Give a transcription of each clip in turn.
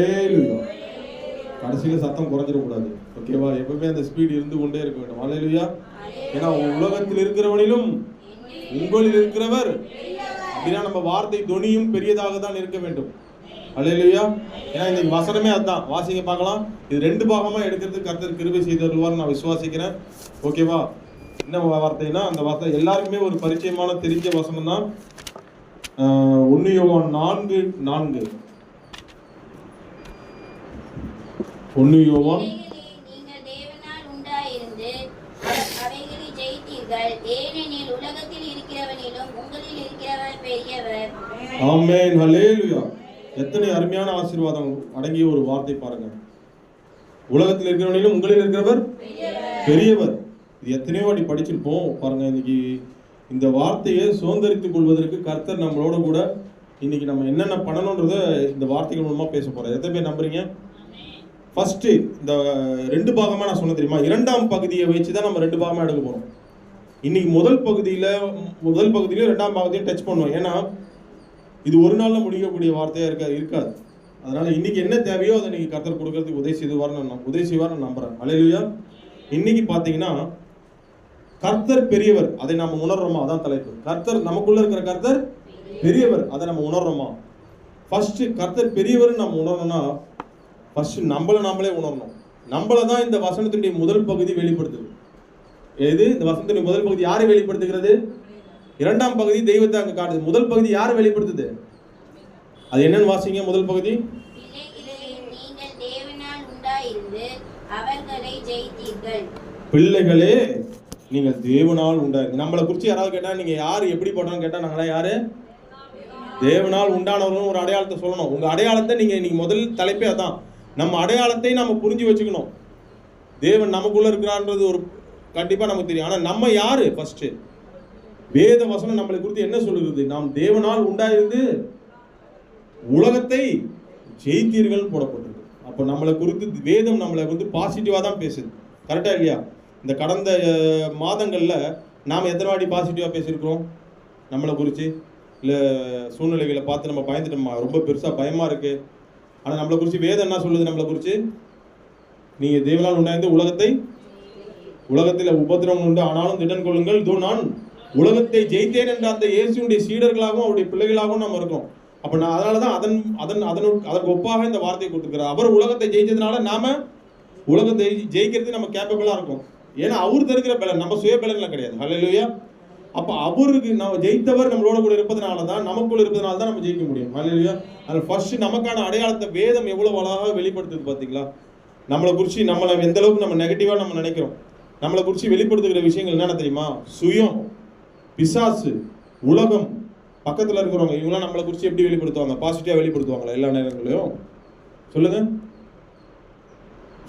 ஹல்லேலூயா. கடைசியில் சத்தம் குறைஞ்சிடக்கூடாது. ஓகேவா? எப்பவுமே அந்த ஸ்பீட் இருந்து கொண்டே இருக்க வேண்டும். ஹல்லேலூயா. ஏன்னா உலகத்தில் இருக்கிறவனிலும் உங்களில் இருக்கிறவர் அப்படின்னா நம்ம வார்த்தை தொனியும் பெரியதாக தான் இருக்க வேண்டும். ஹல்லேலூயா. ஏன்னா இன்னைக்கு வசனமே அதுதான். வாசிங்க பார்க்கலாம். இது 2 பாகமா எடுக்கிறதுக்கு கர்த்தர் கிருபை செய்தருவார் நான் விசுவாசிக்கிறேன். ஓகேவா? என்ன வார்த்தைனா அந்த வார்த்தை எல்லாருக்குமே ஒரு பரிச்சயமான தெரிஞ்ச வசனம் தான். 1 யோவான் 4:4. 1 யோவான் நீங்கள் தேவனால் உண்டாயிருந்து அவைகளை ஜெயித்தீர்கள், ஏனெனில் உலகத்தில் இருக்கிறவனிலும் உங்களில் இருக்கிறவர் பெரியவர். ஆமென். ஹல்லேலூயா. எத்தனை அருமையான ஆசீர்வாதம் அடங்கிய ஒரு வார்த்தை பாருங்க. உலகத்தில் இருக்கிறவனிலும் உங்களில் இருக்கிறவர் பெரியவர். இது எத்தனையோ வாட்டி படிச்சிருப்போம் பாருங்க. இன்னைக்கு இந்த வார்த்தையை சுதந்திரித்துக் கொள்வதற்கு கர்த்தர் நம்மளோட கூட இன்னைக்கு நம்ம என்னென்ன பண்ணணும்ன்றத இந்த வார்த்தைகள் மூலமா பேச போறோம். எத்தனை பேர் நம்புறீங்க? ஃபர்ஸ்ட் இந்த 2 பாகமா நான் சொன்ன தெரியுமா? 2ஆம் பகுதியை வச்சுதான் நம்ம 2 பாகமா எடுக்க போறோம். இன்னைக்கு முதல் பகுதியில 2ஆம் பகுதியை டச் பண்ணுவோம். ஏன்னா இது ஒரு நாள்ல முடிக்கக்கூடிய வார்த்தையா இருக்காது. அதனால இன்னைக்கு என்ன தேவையோ அதை நீங்க கர்த்தர் கொடுக்கறதுக்கு உதவி செய்வார்னு நம்புறேன். ஹல்லேலூயா. இன்னைக்கு பாத்தீங்கன்னா கர்த்தர் பெரியவர், அதை நம்ம உணர்றோமா? அதான் தலைப்பு. கர்த்தர் நமக்குள்ள இருக்கிற கர்த்தர் பெரியவர், அதை நம்ம உணர்றோமா? ஃபர்ஸ்ட் கர்த்தர் பெரியவர் நம்ம உணரணும்னா ஃபர்ஸ்ட் நாமளே உணரணும். நம்மளை தான் இந்த வசனத்தினுடைய முதல் பகுதி வெளிப்படுத்துது. எது இந்த வசனத்தினுடைய முதல் பகுதி யாரை வெளிப்படுத்துகிறது? 2ஆம் பகுதி தெய்வத்தை அங்க காட்டுது. முதல் பகுதி யாரை வெளிப்படுத்துது? அது என்னன்னு வாசிங்க. முதல் பகுதி, நீங்கள் தேவனால் உண்டாயிருந்து அவர்களை ஜெயித்தீர்கள். பிள்ளைகளே நீங்கள் தேவனால் உண்டாயிருந்து. நம்மளை குறித்து யாராவது கேட்டா நீங்க யாரு எப்படி போட்டோம்னு கேட்டா நாங்களா யாரு? தேவனால் உண்டானவர்கள் ஒரு அடையாளத்தை சொல்லணும். உங்க அடையாளத்தை நீங்க இன்னைக்கு முதல் தலைப்பே அதான். நம்ம அடையாளத்தை நம்ம புரிஞ்சு வச்சுக்கணும். தேவன் நமக்குள்ள இருக்கிறான்றது ஒரு கண்டிப்பா நமக்கு தெரியும். ஆனா நம்ம யாரு? ஃபர்ஸ்ட் வேத வசனம் நம்மளை குறித்து என்ன சொல்லுகிறது? நாம் தேவனால் உண்டாயிருந்து உலகத்தை ஜெயித்தீர்கள் போடப்பட்டிருக்கு. அப்போ நம்மளை குறித்து வேதம் நம்மளை வந்து பாசிட்டிவா தான் பேசுது. கரெக்டா இல்லையா? இந்த கடந்த மாதங்கள்ல நாம் எத்தனை வாட்டி பாசிட்டிவா பேசியிருக்கிறோம் நம்மளை குறித்து? இல்லை சூழ்நிலைகளை பார்த்து நம்ம பயந்துட்டோமா? ரொம்ப பெருசாக பயமாக இருக்கு. ஆனால் நம்மளை குறித்து வேதம் என்ன சொல்லுது? நம்மளை குறித்து நீங்கள் தேவனால் உண்டாய்ந்து உலகத்தில் உபத்திரவம் உண்டு, ஆனாலும் திடன் கொள்ளுங்கள், இதோ நான் உலகத்தை ஜெயித்தேன் என்ற அந்த இயேசுடைய சீடர்களாகவும் அவருடைய பிள்ளைகளாகவும் நம்ம இருக்கோம். அப்போ நான் அதனால தான் அதற்கு ஒப்பாக இந்த வார்த்தையை கொடுத்துருக்கிறார். அவர் உலகத்தை ஜெயிச்சதுனால நாம உலகத்தை ஜெயிக்கிறது நம்ம கேப்பபிளாக இருக்கும். ஏன்னா அவர் தருகிற பலன், நம்ம சுய பலன்லாம் கிடையாது. ஹல்லேலூயா. அப்போ அவருக்கு நம்ம ஜெயித்தவர் நம்மளோட கூட இருப்பதனால தான், நமக்குள்ள இருப்பதனால தான் நம்ம ஜெயிக்க முடியும். ஹல்லேலூயா. அதில் ஃபர்ஸ்ட் நமக்கான அடையாளத்தை வேதம் எவ்வளவு அழகாக வெளிப்படுத்துது பார்த்தீங்களா? நம்மளை குறித்து நம்மளை எந்த அளவுக்கு நம்ம நெகட்டிவா நம்ம நினைக்கிறோம். நம்மளை குறித்து வெளிப்படுத்துகிற விஷயங்கள் என்னென்ன தெரியுமா? சுயம், பிசாசு, உலகம், பக்கத்தில் இருக்கிறவங்க, இவங்களாம் நம்மளை குறித்து எப்படி வெளிப்படுத்துவாங்க? பாசிட்டிவா வெளிப்படுத்துவாங்களா எல்லா நேரங்களையும்? சொல்லுங்க.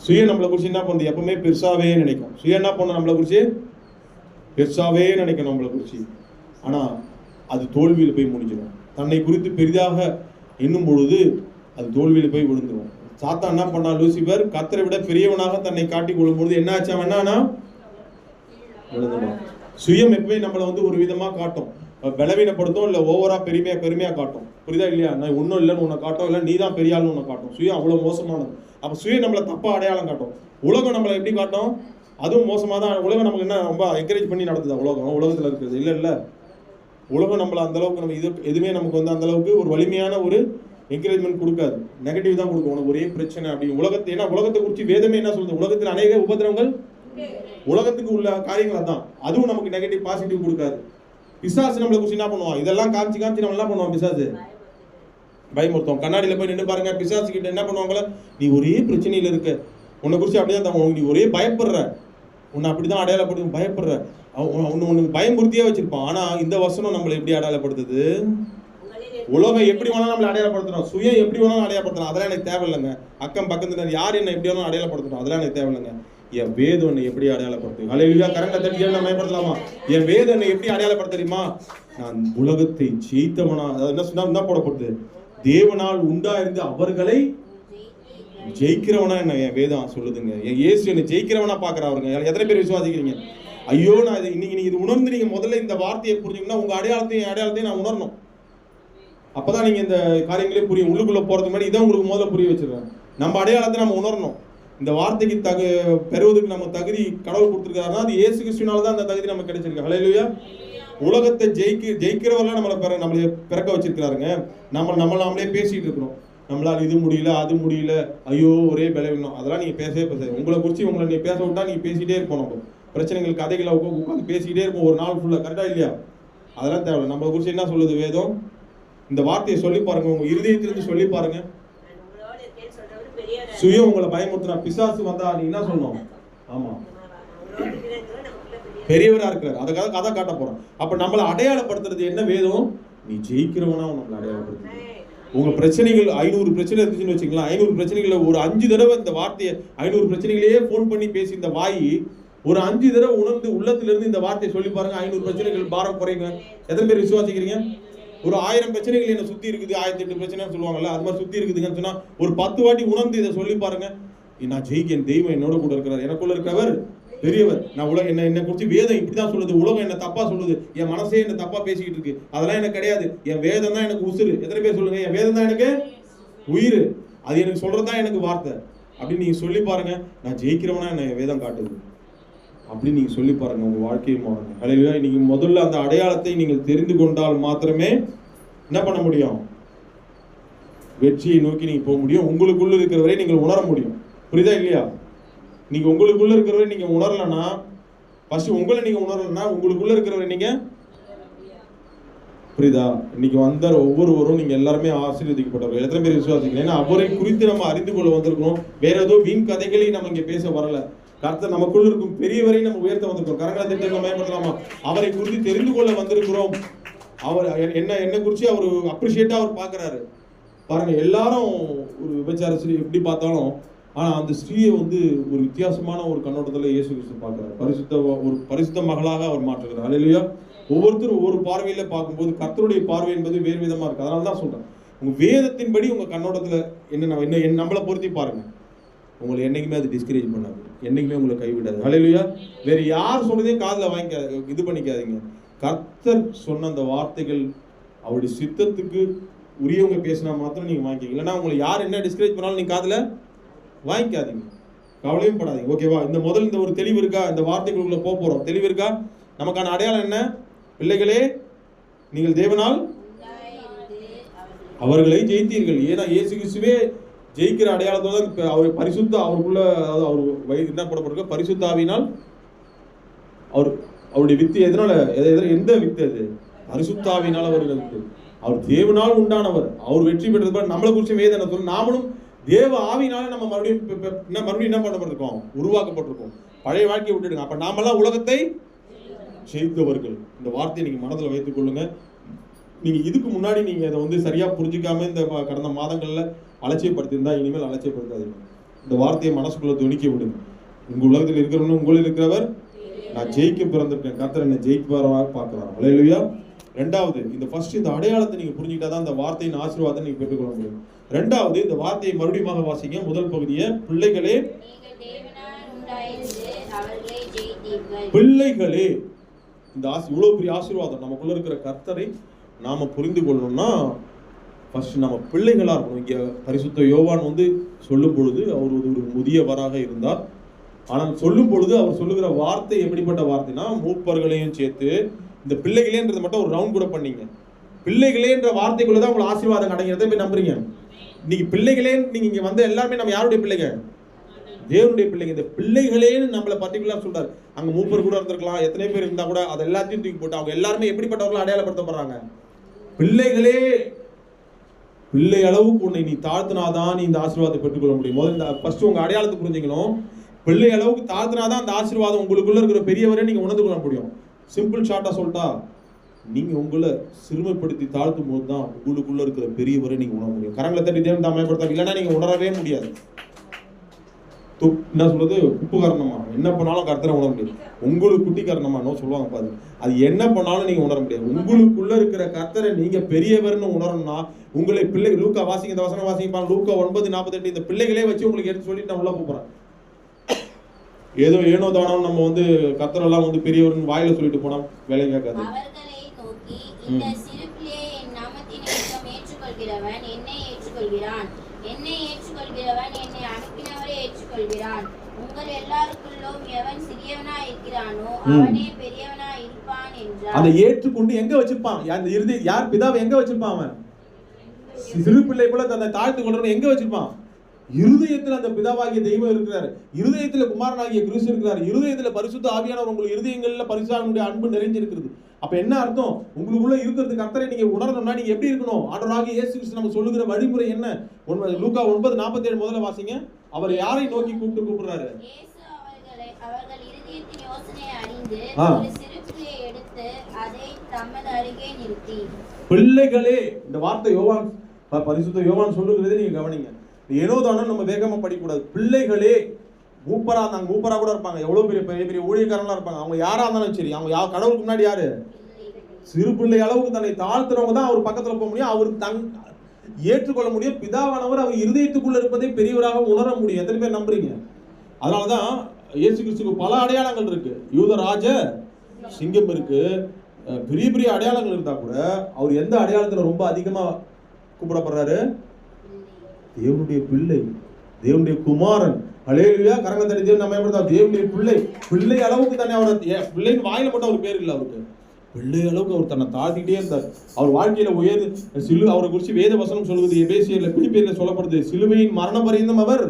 சுயம் நம்மளை குறித்து என்ன பண்ணுது? எப்பவுமே பெருசாவே நினைக்கும். சுயம் என்ன பண்ணும்? நம்மளை குறித்து பெருசாவே நினைக்கணும் நம்மளை குறித்து. ஆனா அது தோல்வியில் போய் முடிஞ்சிடும். தன்னை குறித்து பெரிதாக எண்ணும் பொழுது அது தோல்வியில் போய் விழுந்துடும். சாத்தான் என்ன பண்ணா? லூசிபர் கர்த்தரை விட பெரியவனாக தன்னை காட்டிக் கொள்ளும் பொழுது என்ன ஆச்சா? வேணானா விழுந்துடும். சுயம் எப்பவுமே நம்மளை வந்து ஒரு விதமா காட்டும், பலவீனப்படுத்தும், இல்லை ஓவரா பெருமையா காட்டும். புரியுதா இல்லையா? நான் ஒன்றும் இல்லைன்னு உன்னை காட்டும், இல்லை நீ தான் பெரிய ஆள்னு உன்னை காட்டும். சுயம் அவ்வளோ மோசமானது. அப்போ சுயம் நம்மளை தப்பா அடையாளம் காட்டும். உலகம் நம்மளை எப்படி காட்டும்? அதுவும் மோசமாக தான். உலகம் நமக்கு என்ன ரொம்ப என்கரேஜ் பண்ணி நடத்துதா? உலகத்தில் இருக்கிறது இல்லை. உலகம் நம்மளை அந்த அளவுக்கு நம்ம எதுவுமே நமக்கு வந்து அந்த அளவுக்கு ஒரு வலிமையான ஒரு என்கரேஜ்மெண்ட் கொடுக்காது. நெகட்டிவ் தான் கொடுக்கும். உனக்கு ஒரே பிரச்சனை அப்படி உலகத்தை. ஏன்னா உலகத்தை குறித்து வேதமே என்ன சொல்லுது? உலகத்தில் அநேக உபத்திரவங்கள், உலகத்துக்கு உள்ள காரியங்கள் தான். அதுவும் நமக்கு நெகட்டிவ் பாசிட்டிவ் கொடுக்காது. பிசாசு நம்மளை குறித்து என்ன பண்ணுவான்? இதெல்லாம் காமிச்சு நம்ம என்ன பண்ணுவான்? பிசாசு பயமுறுத்தும். கண்ணாடியில் போய் நின்று பாருங்க. பிசாசு கிட்ட என்ன பண்ணுவாங்களே? நீ ஒரே பிரச்சனையில் இருக்க, உன்னை குறித்து அப்படிதான், நீ ஒரே பயப்படுற, உன்னை அப்படிதான் அடையாளப்படுத்த பயப்படுற, உனக்கு பயமுறுத்தியே வச்சிருப்பான். ஆனா இந்த வசனம் நம்மளை எப்படி அடையாளப்படுத்துது? உலகம் எப்படி வேணாலும் நம்மளை அடையாளப்படுத்தணும், சுயம் எப்படி வேணாலும் அடையாளப்படுத்தணும், அதெல்லாம் எனக்கு தேவையில்லைங்க. அக்கம் பக்கத்துல யார் என்ன எப்படி வேணாலும் அடையாளப்படுத்தணும், அதெல்லாம் எனக்கு தேவையில்லைங்க. என் வேதம் என்னை எப்படி அடையாளப்படுத்து? ஹல்லேலூயா. கரங்களை தட்டி நம்ம பயன்படுத்தலாமா? என் வேதம் என்னை எப்படி அடையாளப்படுத்த தெரியுமா? நான் உலகத்தை ஜெயித்தவனா, என்ன போடப்படுது? தேவனால் உண்டாயிருந்து அவர்களை ஜெயிக்கிறவனா என்ன என் வேதம் சொல்லுதுங்க. என் இயேசு என்னை ஜெயிக்கிறவனா பாக்குறாருங்க. எத்தனை பேர் விசுவாசிக்கிறீங்க? ஐயோ, நான் இன்னைக்கு நீங்க இது உணர்ந்து நீங்க முதல்ல இந்த வார்த்தையை புரிஞ்சுக்கணும். உங்க அடையாளத்தையும் நான் உணரணும். அப்பதான் நீங்க இந்த காரியங்களே புரியும். உள்ளுக்குள்ள போறதுக்கு முன்னாடி இதான் உங்களுக்கு முதல்ல புரிய வச்சிருக்கேன். நம்ம அடையாளத்தை நம்ம உணரணும். இந்த வார்த்தைக்கு பெறுவதற்கு நம்ம தகுதி கடவுள் கொடுத்துருக்காருன்னா அது இயேசு கிறிஸ்துவினால தான் அந்த தகுதி நமக்கு கிடைச்சிருக்கு. ஹல்லேலூயா. உலகத்தை ஜெயிக்கிறவரெல்லாம் நம்மளை பிறக்க வச்சிருக்கிறாருங்க. நாமளே பேசிட்டு இருக்கிறோம். நம்மளால இது முடியல, அது முடியல, ஐயோ ஒரே பலவீனம், அதெல்லாம் நீங்க பேசவே பேசாது. உங்களை குறிச்சு உங்களை நீ பேச விட்டா நீங்க பேசிட்டே இருப்போம். நம்ம பிரச்சனைகள் கதைகளை உட்காந்து பேசிக்கிட்டே இருப்போம் ஒரு நாள் ஃபுல்லா. கரெக்டா இல்லையா? அதெல்லாம் தேவை. நம்மளை குறிச்சு என்ன சொல்லுது வேதம்? இந்த வார்த்தையை சொல்லி பாருங்க, உங்க இருதயத்திலிருந்து சொல்லி பாருங்க. சுயம் உங்களை பயமுறுத்தினா பிசாசு வந்தா நீ என்ன சொல்லணும்? ஆமா, பெரியவரா இருக்கிறார், அதுக்காக கதை காட்ட போறோம். அப்ப நம்மளை அடையாளப்படுத்துறது என்ன வேதம்? நீ ஜெயிக்கிறவனா நம்மளை அடையாளப்படுத்து. உங்க பிரச்சனைகள் 500 பிரச்சனை இருந்துச்சுன்னு வச்சுக்கலாம். 500 பிரச்சனைகளை ஒரு 5 தடவை இந்த வார்த்தையை 500 பிரச்சனைகளையே போன் பண்ணி பேசி இந்த வாய் ஒரு 5 தடவை உணர்ந்து உள்ளத்திலிருந்து இந்த வார்த்தையை சொல்லி பாருங்க. 500 பிரச்சனைகள் பாரம் குறைங்க. எத்தனை பேர் விசுவாசிக்கிறீங்க? ஒரு 1000 பிரச்சனைகள் என்ன சுத்தி இருக்குது, 1008 பிரச்சனைன்னு சொல்லுவாங்கல்ல, அது மாதிரி சுத்தி இருக்குதுன்னு சொன்னா ஒரு 10 வாட்டி உணர்ந்து இதை சொல்லி பாருங்க. நான் ஜெயிக்க, என் தெய்வம் என்னோட கூட இருக்கிறார், எனக்குள்ள இருக்கிறவர் பெரியவர். நான் என்னை குறிச்சு வேதம் இப்படிதான் சொல்லுது, உலகம் என்ன தப்பா சொல்லுது, என் மனசே என்ன தப்பா பேசிக்கிட்டு இருக்கு, அதெல்லாம் எனக்கு கிடையாது, என் வேதம் தான் எனக்கு உசுறு. எத்தனை பேர் சொல்லுங்க, என் வேதம் தான் எனக்கு உயிர், அது எனக்கு சொல்றதுதான் எனக்கு வார்த்தை அப்படின்னு நீங்க சொல்லி பாருங்க. நான் ஜெயிக்கிறவனா என்ன வேதம் காட்டுது அப்படின்னு நீங்க சொல்லி பாருங்க. உங்க வாழ்க்கையை மாறுங்க. ஹல்லேலூயா. நீங்க முதல்ல அந்த அடையாளத்தை நீங்கள் தெரிந்து கொண்டால் மாத்திரமே என்ன பண்ண முடியும்? வெற்றியை நோக்கி நீங்க போக முடியும். உங்களுக்குள்ள இருக்கிறவரை நீங்கள் உணர முடியும். புரியுதா இல்லையா? நீங்க உங்களுக்குள்ள இருக்கிறவரை நீங்க உணரலன்னா, ஃபர்ஸ்ட் உங்களை நீங்க உணரலன்னா உங்களுக்குள்ள இருக்கிறவரை நீங்க, புரியுதா? இன்னைக்கு வந்த ஒவ்வொருவரும் நீங்க எல்லாருமே ஆசீர்வதிக்கப்பட்டவர்கள். எத்தனை பேர் விசுவாசிக்கிறீங்க? ஏன்னா அவரை குறித்து நம்ம அறிந்து கொள்ள வந்திருக்கிறோம். வேற ஏதோ வீண் கதைகளை நம்ம இங்க பேச வரல. கர்த்தர் நமக்குள்ள இருக்கும் பெரியவரை நம்ம உயர்த்த வந்திருக்கோம். கரங்களை திட்டங்களை மேம்படுத்தலாமா? அவரை குறித்து தெரிந்து கொள்ள வந்திருக்கிறோம். அவர் என்ன குறிச்சு அவர் அப்ரிஷியேட்டா அவர் பாக்குறாரு. பாருங்க, எல்லாரும் ஒரு விபச்சார ஸ்ரீ எப்படி பார்த்தாலும், ஆனா அந்த ஸ்ரீயை ஒரு வித்தியாசமான ஒரு கண்ணோட்டத்துல இயேசு கிறிஸ்து பார்க்கிறார். ஒரு பரிசுத்த மகளாக அவர் மாற்றுகிறார். ஹல்லேலூயா. ஒவ்வொருத்தரும் ஒவ்வொரு பார்வையில பார்க்கும்போது கர்த்தருடைய பார்வை என்பது வேறு விதமா இருக்கு. அதனாலதான் சொல்றேன், உங்க வேதத்தின்படி உங்க கண்ணோட்டத்துல என்ன நம்மளை பொருத்தி பாருங்க. உங்களை என்னைக்குமே அது டிஸ்கரேஜ் பண்ணாது, என்னைக்குமே உங்களை கைவிடாது. ஹல்லேலூயா. வேற யார் சொல்றதையும் காதுல வாங்கிக்காது, இது பண்ணிக்காதீங்க. கர்த்தர் சொன்ன அந்த வார்த்தைகள் அவருடைய சித்தத்துக்கு உரியவங்க பேசினா மாத்திரம் நீங்க வாங்கிக்கீங்க. இல்லைன்னா உங்களை யார் என்ன டிஸ்கரேஜ் பண்ணாலும் நீங்க காதுல வாங்கிக்காதீங்க, கவலையும் படாதீங்க. ஓகேவா? இந்த ஒரு தெளிவு இருக்கா? இந்த வார்த்தைகளுக்குள்ள போறோம், தெளிவு இருக்கா? நமக்கான அடையாளம் என்ன? பிள்ளைகளே, நீங்கள் தேவனால் அவர்களை ஜெயித்தீர்கள். ஏன்னா இயேசு கிறிஸ்துவே ஜெயிக்கிற அடையாளத்தோட அவர் பரிசுத்த, அவருக்குள்ள அவர் வயது என்ன போடப்பட்டிருக்க, பரிசுத்த ஆவியினால் அவருடைய வித்து எதனால, எந்த வித்து அது? பரிசுத்த ஆவியினால் அவர் வித்து. அவர் தேவனால் உண்டானவர், அவர் வெற்றி பெற்றது. நம்மளை குறிச்சு வேதனை சொல்ல, நாமளும் தேவ ஆவினால நம்ம மறுபடியும் என்ன பண்ணப்பட்டிருக்கோம்? உருவாக்கப்பட்டிருக்கோம். பழைய வாழ்க்கையை விட்டுடுங்க. அப்ப நாமெல்லாம் உலகத்தை ஜெயித்தவர்கள். இந்த வார்த்தையை நீங்க மனதில் வைத்துக் கொள்ளுங்க. நீங்க இதுக்கு முன்னாடி நீங்க இதை சரியா புரிஞ்சுக்காம இந்த கடந்த மாதங்கள்ல அலட்சியப்படுத்தியிருந்தா இனிமேல் அலட்சியப்படுத்தாதீங்க. இந்த வார்த்தையை மனசுக்குள்ள துணிக்க விடுங்க. உங்க உலகத்தில் இருக்கிறவங்க, உங்களில் இருக்கிறவர், நான் ஜெயிக்க பிறந்திருக்கேன், கர்த்தர் என்னை ஜெயிப்பவராக பார்க்கிறார். ஹல்லேலூயா. ரெண்டாவது, இந்த ஃபர்ஸ்ட் இந்த அடையாளத்தை நீங்க புரிஞ்சுக்கிட்டாதான் இந்த வார்த்தையின் ஆசீர்வாதத்தை நீங்க பெற்றுக்கொள்ள முடியும். ரெண்டாவது, இந்த வார்த்தையை மறுபடியும் வாசிங்க. முதல் பகுதியை, பிள்ளைகளே, பிள்ளைகளே. இந்த இவ்வளவு பெரிய ஆசீர்வாதம் நமக்குள்ள இருக்கிற கர்த்தரை நாம புரிந்து கொள்ளணும்னா ஃபர்ஸ்ட் நம்ம பிள்ளைகளா இருக்கணும். இங்க பரிசுத்த யோவான் சொல்லும் பொழுது அவர் ஒரு முதியவராக இருந்தார். ஆனால் சொல்லும் பொழுது அவர் சொல்லுகிற வார்த்தை எப்படிப்பட்ட வார்த்தைனா, மூப்பர்களையும் சேர்த்து இந்த பிள்ளைகளேன்றது மட்டும் ஒரு ரவுண்ட் கூட பண்ணீங்க. பிள்ளைகளேன்ற வார்த்தைக்குள்ளதான் உங்களுக்கு ஆசீர்வாதம் கிடைக்கிறத போய் நம்புறீங்க. இன்னைக்கு பிள்ளைகளே, நீங்க இங்க வந்த எல்லாருமே நம்ம யாருடைய பிள்ளைங்க? தேவனுடைய பிள்ளைங்க. இந்த பிள்ளைகளேன்னு நம்மள பர்டிகுலரா சொல்றாரு. அங்க மூப்பர் கூட இருந்திருக்கலாம், எத்தனை பேர் இருந்தா கூட அது எல்லாத்தையும் தூக்கி போட்டு அவங்க எல்லாருமே எப்படிப்பட்டவர்கள் அடையாளப்படுத்தப்படுறாங்க? பிள்ளைகளே. பிள்ளை அளவுக்கு உன்னை நீ தாழ்த்தினாதான் நீ இந்த ஆசீர்வாதத்தை பெற்றுக்கொள்ள முடியும். முதல்ல ஃபர்ஸ்ட் உங்க அடையாளத்தை புரிஞ்சுக்கணும். பிள்ளை அளவுக்கு தாழ்த்தினாதான் அந்த ஆசீர்வாதம் உங்களுக்குள்ள இருக்கிற பெரியவரை நீங்க உணர்ந்து கொள்ள முடியும். சிம்பிள் ஷார்ட்டா சொல்லிட்டா, நீங்க உங்களை சிறுமைப்படுத்தி தாழ்த்தும் போது தான் உங்களுக்குள்ள இருக்கிற பெரியவரை நீங்க உணர முடியும். கரங்களை தட்டி தேவன் தாமயப்படுத்த, இல்லைன்னா நீங்க உணரவே முடியாது. என்ன சொல்றது, உப்பு காரணமா என்ன பண்ணாலும் கர்த்தரை உணர முடியாது. உங்களுக்கு குட்டி காரணமா சொல்லுவாங்க பாரு, அது என்ன பண்ணாலும் நீங்க உணர முடியாது. உங்களுக்குள்ள இருக்கிற கர்த்தரை நீங்க பெரியவர்னு உணரணும்னா உங்களை பிள்ளை, லூக்கா வாசிங்க, இந்த வசனம் வாசிங்க, லூக்கா 9:48. இந்த பிள்ளைகளே வச்சு உங்களுக்கு எடுத்து சொல்லிட்டு நான் உள்ள போறேன். ஏனோ தானோ நம்ம கர்த்தரெல்லாம் பெரியவர்னு வாயில சொல்லிட்டு போனா வேலை கேட்காது. ஏற்றுக்கொள்கிறான். என்னை ஏற்றுக்கொள்கிறவன் என்னை அனுப்பினவரை ஏற்றுக்கொள்கிறான். உங்கள் எல்லாருக்குள்ளும் எவன் சிறியவனாய் இருக்கிறானோ அவனே பெரியவனாய் இருப்பான் என்றார். அதை ஏற்றுக்கொண்டு எங்க வச்சிருப்பான்? அந்த இறுதி யார் பிதாவை எங்க வச்சிருப்பான்? அவன் சிறு பிள்ளை போல தன்னை தாழ்த்து கொள்றவன் எங்க வச்சிருப்பான்? இருதயத்தில் அந்த பிதாவாகிய தெய்வம் இருக்கிறார். இருதயத்தில் குமாரனாகிய கிறிஸ்து இருக்கிறார். இருதயத்தில் பரிசுத்த ஆவியானவர் உங்கள் இருதயங்கள்ல பரிசுத்தனுடைய அன்பு நிறைஞ்சிருக்கிறது. அப்ப என்ன அர்த்தம்? உங்களுக்குள்ள இருக்கிறது கர்த்தரை நீங்க உணரணும்னா நீங்க எப்படி இருக்கணும்? ஆண்டவராகிய இயேசு கிறிஸ்து நமக்கு சொல்லுகிற வழிமுறை என்ன? லூக்கா 9:47 முதல்ல வாசிங்க. அவர் யாரை நோக்கி கூப்பிடுறாரு? இயேசு அவர்கள் இருதயத்தின் யோசனையை அறிந்து ஒரு சிறு பிள்ளையை எடுத்து அதை தமது அருகே நிறுத்தி. பிள்ளைகளே, இந்த வார்த்தை யோவான் பரிசுத்த யோவான் சொல்லுகிறதை நீங்க கவனிங்க. ஏனோ தானோ நம்ம வேகமா படிக்கக்கூடாது. பிள்ளைகளே, மூப்பரா இருந்தாங்க, மூப்பரா கூட இருப்பாங்க, எவ்வளவு பெரிய பெரிய பெரிய ஊழியக்காரங்களா இருப்பாங்க. அவங்க யாரா இருந்தாலும் சரி, அவங்க கடவுளுக்கு முன்னாடி யாரு? சிறு பிள்ளை அளவுக்கு தன்னை தாழ்த்துறவங்க தான் அவர் பக்கத்துல போக முடியும். அவர் ஏற்றுக்கொள்ள முடியும். பிதாவானவர் அவர் இருதயத்துக்குள்ள இருப்பதை பெரியவராக உணர முடியும். எத்தனை பேர் நம்புறீங்க? அதனாலதான் இயேசு கிறிஸ்துக்கு பல அடையாளங்கள் இருக்கு. யூதராஜ சிங்கம் இருக்கு, பெரிய பெரிய அடையாளங்கள் இருந்தா கூட அவர் எந்த அடையாளத்துல ரொம்ப அதிகமா கூப்பிடப்படுறாரு? தேவனுடைய பிள்ளை, தேவனுடைய குமாரன். ஹல்லேலூயா. கரங்க தட்டி தேவன் நம்ம எப்படி தேவனுடைய பிள்ளை. பிள்ளை அளவுக்கு தன்னை அவர் பிள்ளைன்னு வாயில மட்டும் அவர் பேர் இல்லை, அவருக்கு பிள்ளை அளவுக்கு அவர் தன்னை தாழ்த்திட்டே இருந்தார். அவர் வாழ்க்கையில அவரை குறித்து வேத வசனம் சொல்லுவது எபேசியர்ல பிலிப்பியர்ல சொல்லப்படுது, சிலுவையின் மரண பரியந்தம் அவர்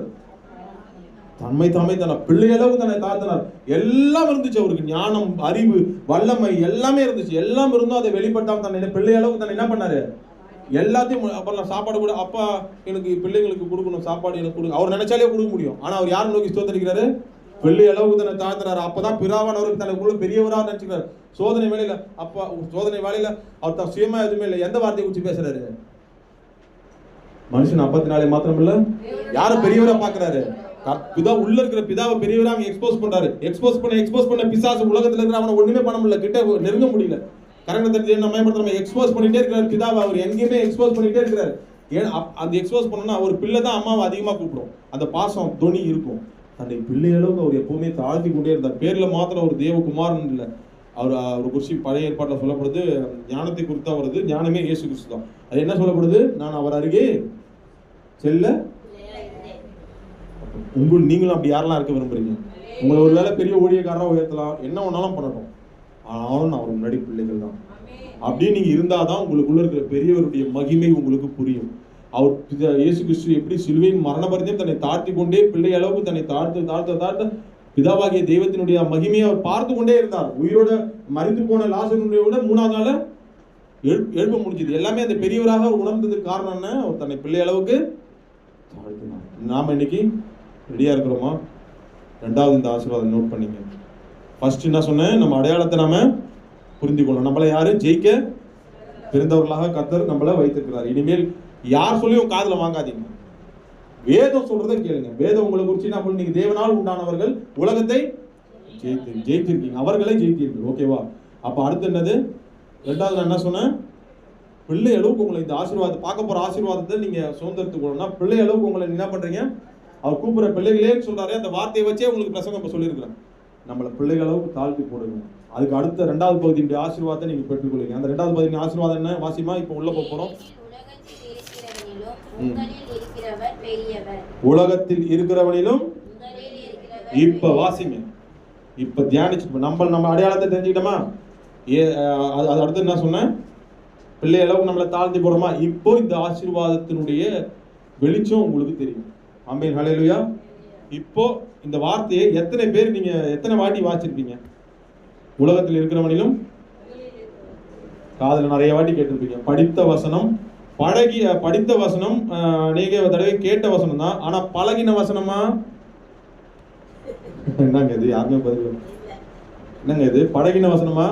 தன்மை தன்னை பிள்ளை அளவுக்கு தன்னை தாழ்த்தினார். எல்லாம் இருந்துச்சு அவருக்கு, ஞானம், அறிவு, வல்லமை எல்லாமே இருந்துச்சு. எல்லாம் இருந்தும் அதை வெளிப்பட்டாம தன்னை பிள்ளை அளவுக்கு தன்னை என்ன பண்ணாரு? எல்லாத்தையும். அப்புறம் சாப்பாடு கூட, அப்பா எனக்கு பிள்ளைங்களுக்கு கொடுக்கணும், சாப்பாடு எனக்கு கொடுங்க. அவர் நினைச்சாலே கொடுக்க முடியும். ஆனா அவர் யாரை நோக்கி ஸ்தோத்திரிக்கிறாரு? பிள்ளை அளவுக்கு தன்னை தாழ்த்துறாரு. அப்பதான் பிராவானவருக்கு தனக்குள்ள பெரியவராக நினைச்சுக்கிறார். சோதனை வேலையில அப்பா சோதனை வேலையில அவர் தான் சுயமா எதுவுமே இல்லை. எந்த வார்த்தையை குறிச்சு பேசுறாரு? மனுஷன் அப்பத்தினாலே மாத்திரம் இல்ல, யார பெரியவரா பாக்குறாரு? பிதா உள்ள இருக்கிற பிதாவை பெரியவரா அங்க எக்ஸ்போஸ் பண்றாரு. எக்ஸ்போஸ் பண்ண பிசாசு உலகத்துல இருக்கிற அவனை ஒண்ணுமே பண்ண முடியல, கிட்ட நெருங்க முடியல. கரெக்டா தெரிஞ்சு நம்ம எக்ஸ்போஸ் பண்ணிட்டே இருக்கிறார் பிதாவை. அவர் எங்கேயுமே எக்ஸ்போஸ் பண்ணிட்டே இருக்கிறார். அந்த எக்ஸ்போஸ் பண்ணணும்னா ஒரு பிள்ளை தான் அம்மாவை அதிகமா கூப்பிடும். அந்த பாசம் தொனி இருக்கும். தன்னை பிள்ளை அளவுக்கு அவர் எப்பவுமே தாழ்த்தி கொண்டே இருந்தார். பேர்ல மாத்திரம் ஒரு தேவகுமாரன் இல்லை. அவர் குறிச்சி பழைய ஏற்பாட்டில் சொல்லப்படுது, ஞானத்தை குறித்தா வருது. ஞானமே இயேசு கிறிஸ்து தான். அது என்ன சொல்லப்படுது? நான் அவர் அருகே செல்ல. நீங்களும் அப்படி யாரெல்லாம் இருக்க விரும்புறீங்க? உங்களை ஒரு வேலை பெரிய ஊழியக்காரராக உயர்த்தலாம், என்ன ஒன்னாலும் பண்ணட்டும், ஆனாலும் நான் அவர் முன்னாடி பிள்ளைகள் தான் அப்படின்னு நீங்க இருந்தாதான் உங்களுக்குள்ள இருக்கிற பெரியவருடைய மகிமை உங்களுக்கு புரியும். அவர் இயேசு கிறிஸ்து எப்படி சிலுவையின் மரண பரியந்தம் தன்னை தாழ்த்தி கொண்டே பிள்ளை அளவுக்கு தன்னை தாழ்த்த பிதாவாகிய தெய்வத்தினுடைய மகிமையை அவர் பார்த்து கொண்டே இருந்தார். உயிரோட மரித்து போன லாசருடைய விட 3ஆவது நாள் எழுப்ப முடிஞ்சது. எல்லாமே அந்த பெரியவராக உணர்ந்ததுக்கு காரணம் என்ன? அவர் தன்னை பிள்ளை அளவுக்கு தாழ்த்தினார். நாம இன்னைக்கு ரெடியா இருக்கிறோமா? 2வது இந்த ஆசீர்வாதம் நோட் பண்ணீங்க. ஃபர்ஸ்ட் என்ன சொன்னேன்? நம்ம அடையாளத்தை நாம புரிந்து கொள்ளணும். நம்மளை யாரு ஜெயிக்க பிறந்தவர்களாக கர்த்தர் நம்மளை வைத்திருக்கிறார். இனிமேல் யார் சொல்லியும் காதுல வாங்காதீங்க. வேதம் சொல்றதை கேளுங்க. வேதம் உங்களை குறிச்சு என்ன பண்ணு? நீங்க தேவனால் உண்டானவர்கள், உலகத்தை ஜெயித்திருக்கீங்க, அவர்களை ஜெயித்தீர்கள். ஓகேவா? அப்ப அடுத்து என்னது? 2வது நான் என்ன சொன்னேன்? பிள்ளை அளவுக்கு உங்களை இந்த ஆசீர்வாதம் பார்க்க போற ஆசீர்வாதத்தை நீங்க சுதந்திரத்துக்கணும்னா பிள்ளை அளவுக்கு உங்களை என்ன பண்றீங்க? அவர் கூப்பிடுற பிள்ளைகளேன்னு சொல்றாரு. அந்த வார்த்தையை வச்சே உங்களுக்கு பிரசங்கம் இப்ப சொல்லியிருக்கிறேன். நம்மளை பிள்ளைகள் அளவுக்கு தாழ்த்தி போடுங்க. அதுக்கு அடுத்த 2வது பகுதியுடைய ஆசீர்வாதத்தை நீங்க பெற்றுக்கொள்ளுங்க. அந்த 2வது பகுதியின் ஆசீர்வாதம் என்ன? வாசிமா, இப்ப உள்ள போறோம். உலகத்தில் இருக்கிறவனிலும் இப்ப வாசிங்க. இப்ப தியானிச்சு நம்ம அடையாளத்தை தெரிஞ்சுக்கிட்டோமா? அது அடுத்து என்ன சொன்ன? பிள்ளை அளவுக்கு நம்மளை தாழ்த்தி போடுறோமா? இப்போ இந்த ஆசீர்வாதத்தினுடைய வெளிச்சம் உங்களுக்கு தெரியும். ஆமென், ஹல்லேலூயா. இப்போ இந்த வார்த்தையை எத்தனை பேர் நீங்க எத்தனை வாட்டி வாசிச்சிருப்பீங்க? உலகத்தில் இருக்கிறவனிலும் காதுல நிறைய வாட்டி கேட்டிருப்பீங்க. படித்த வசனம் அநேக தடவை கேட்ட வசனம் தான். ஆனா பழகின வசனமா? என்னங்க இது? யாருமே பதில் என்னங்க இது? பழகின வசனமா?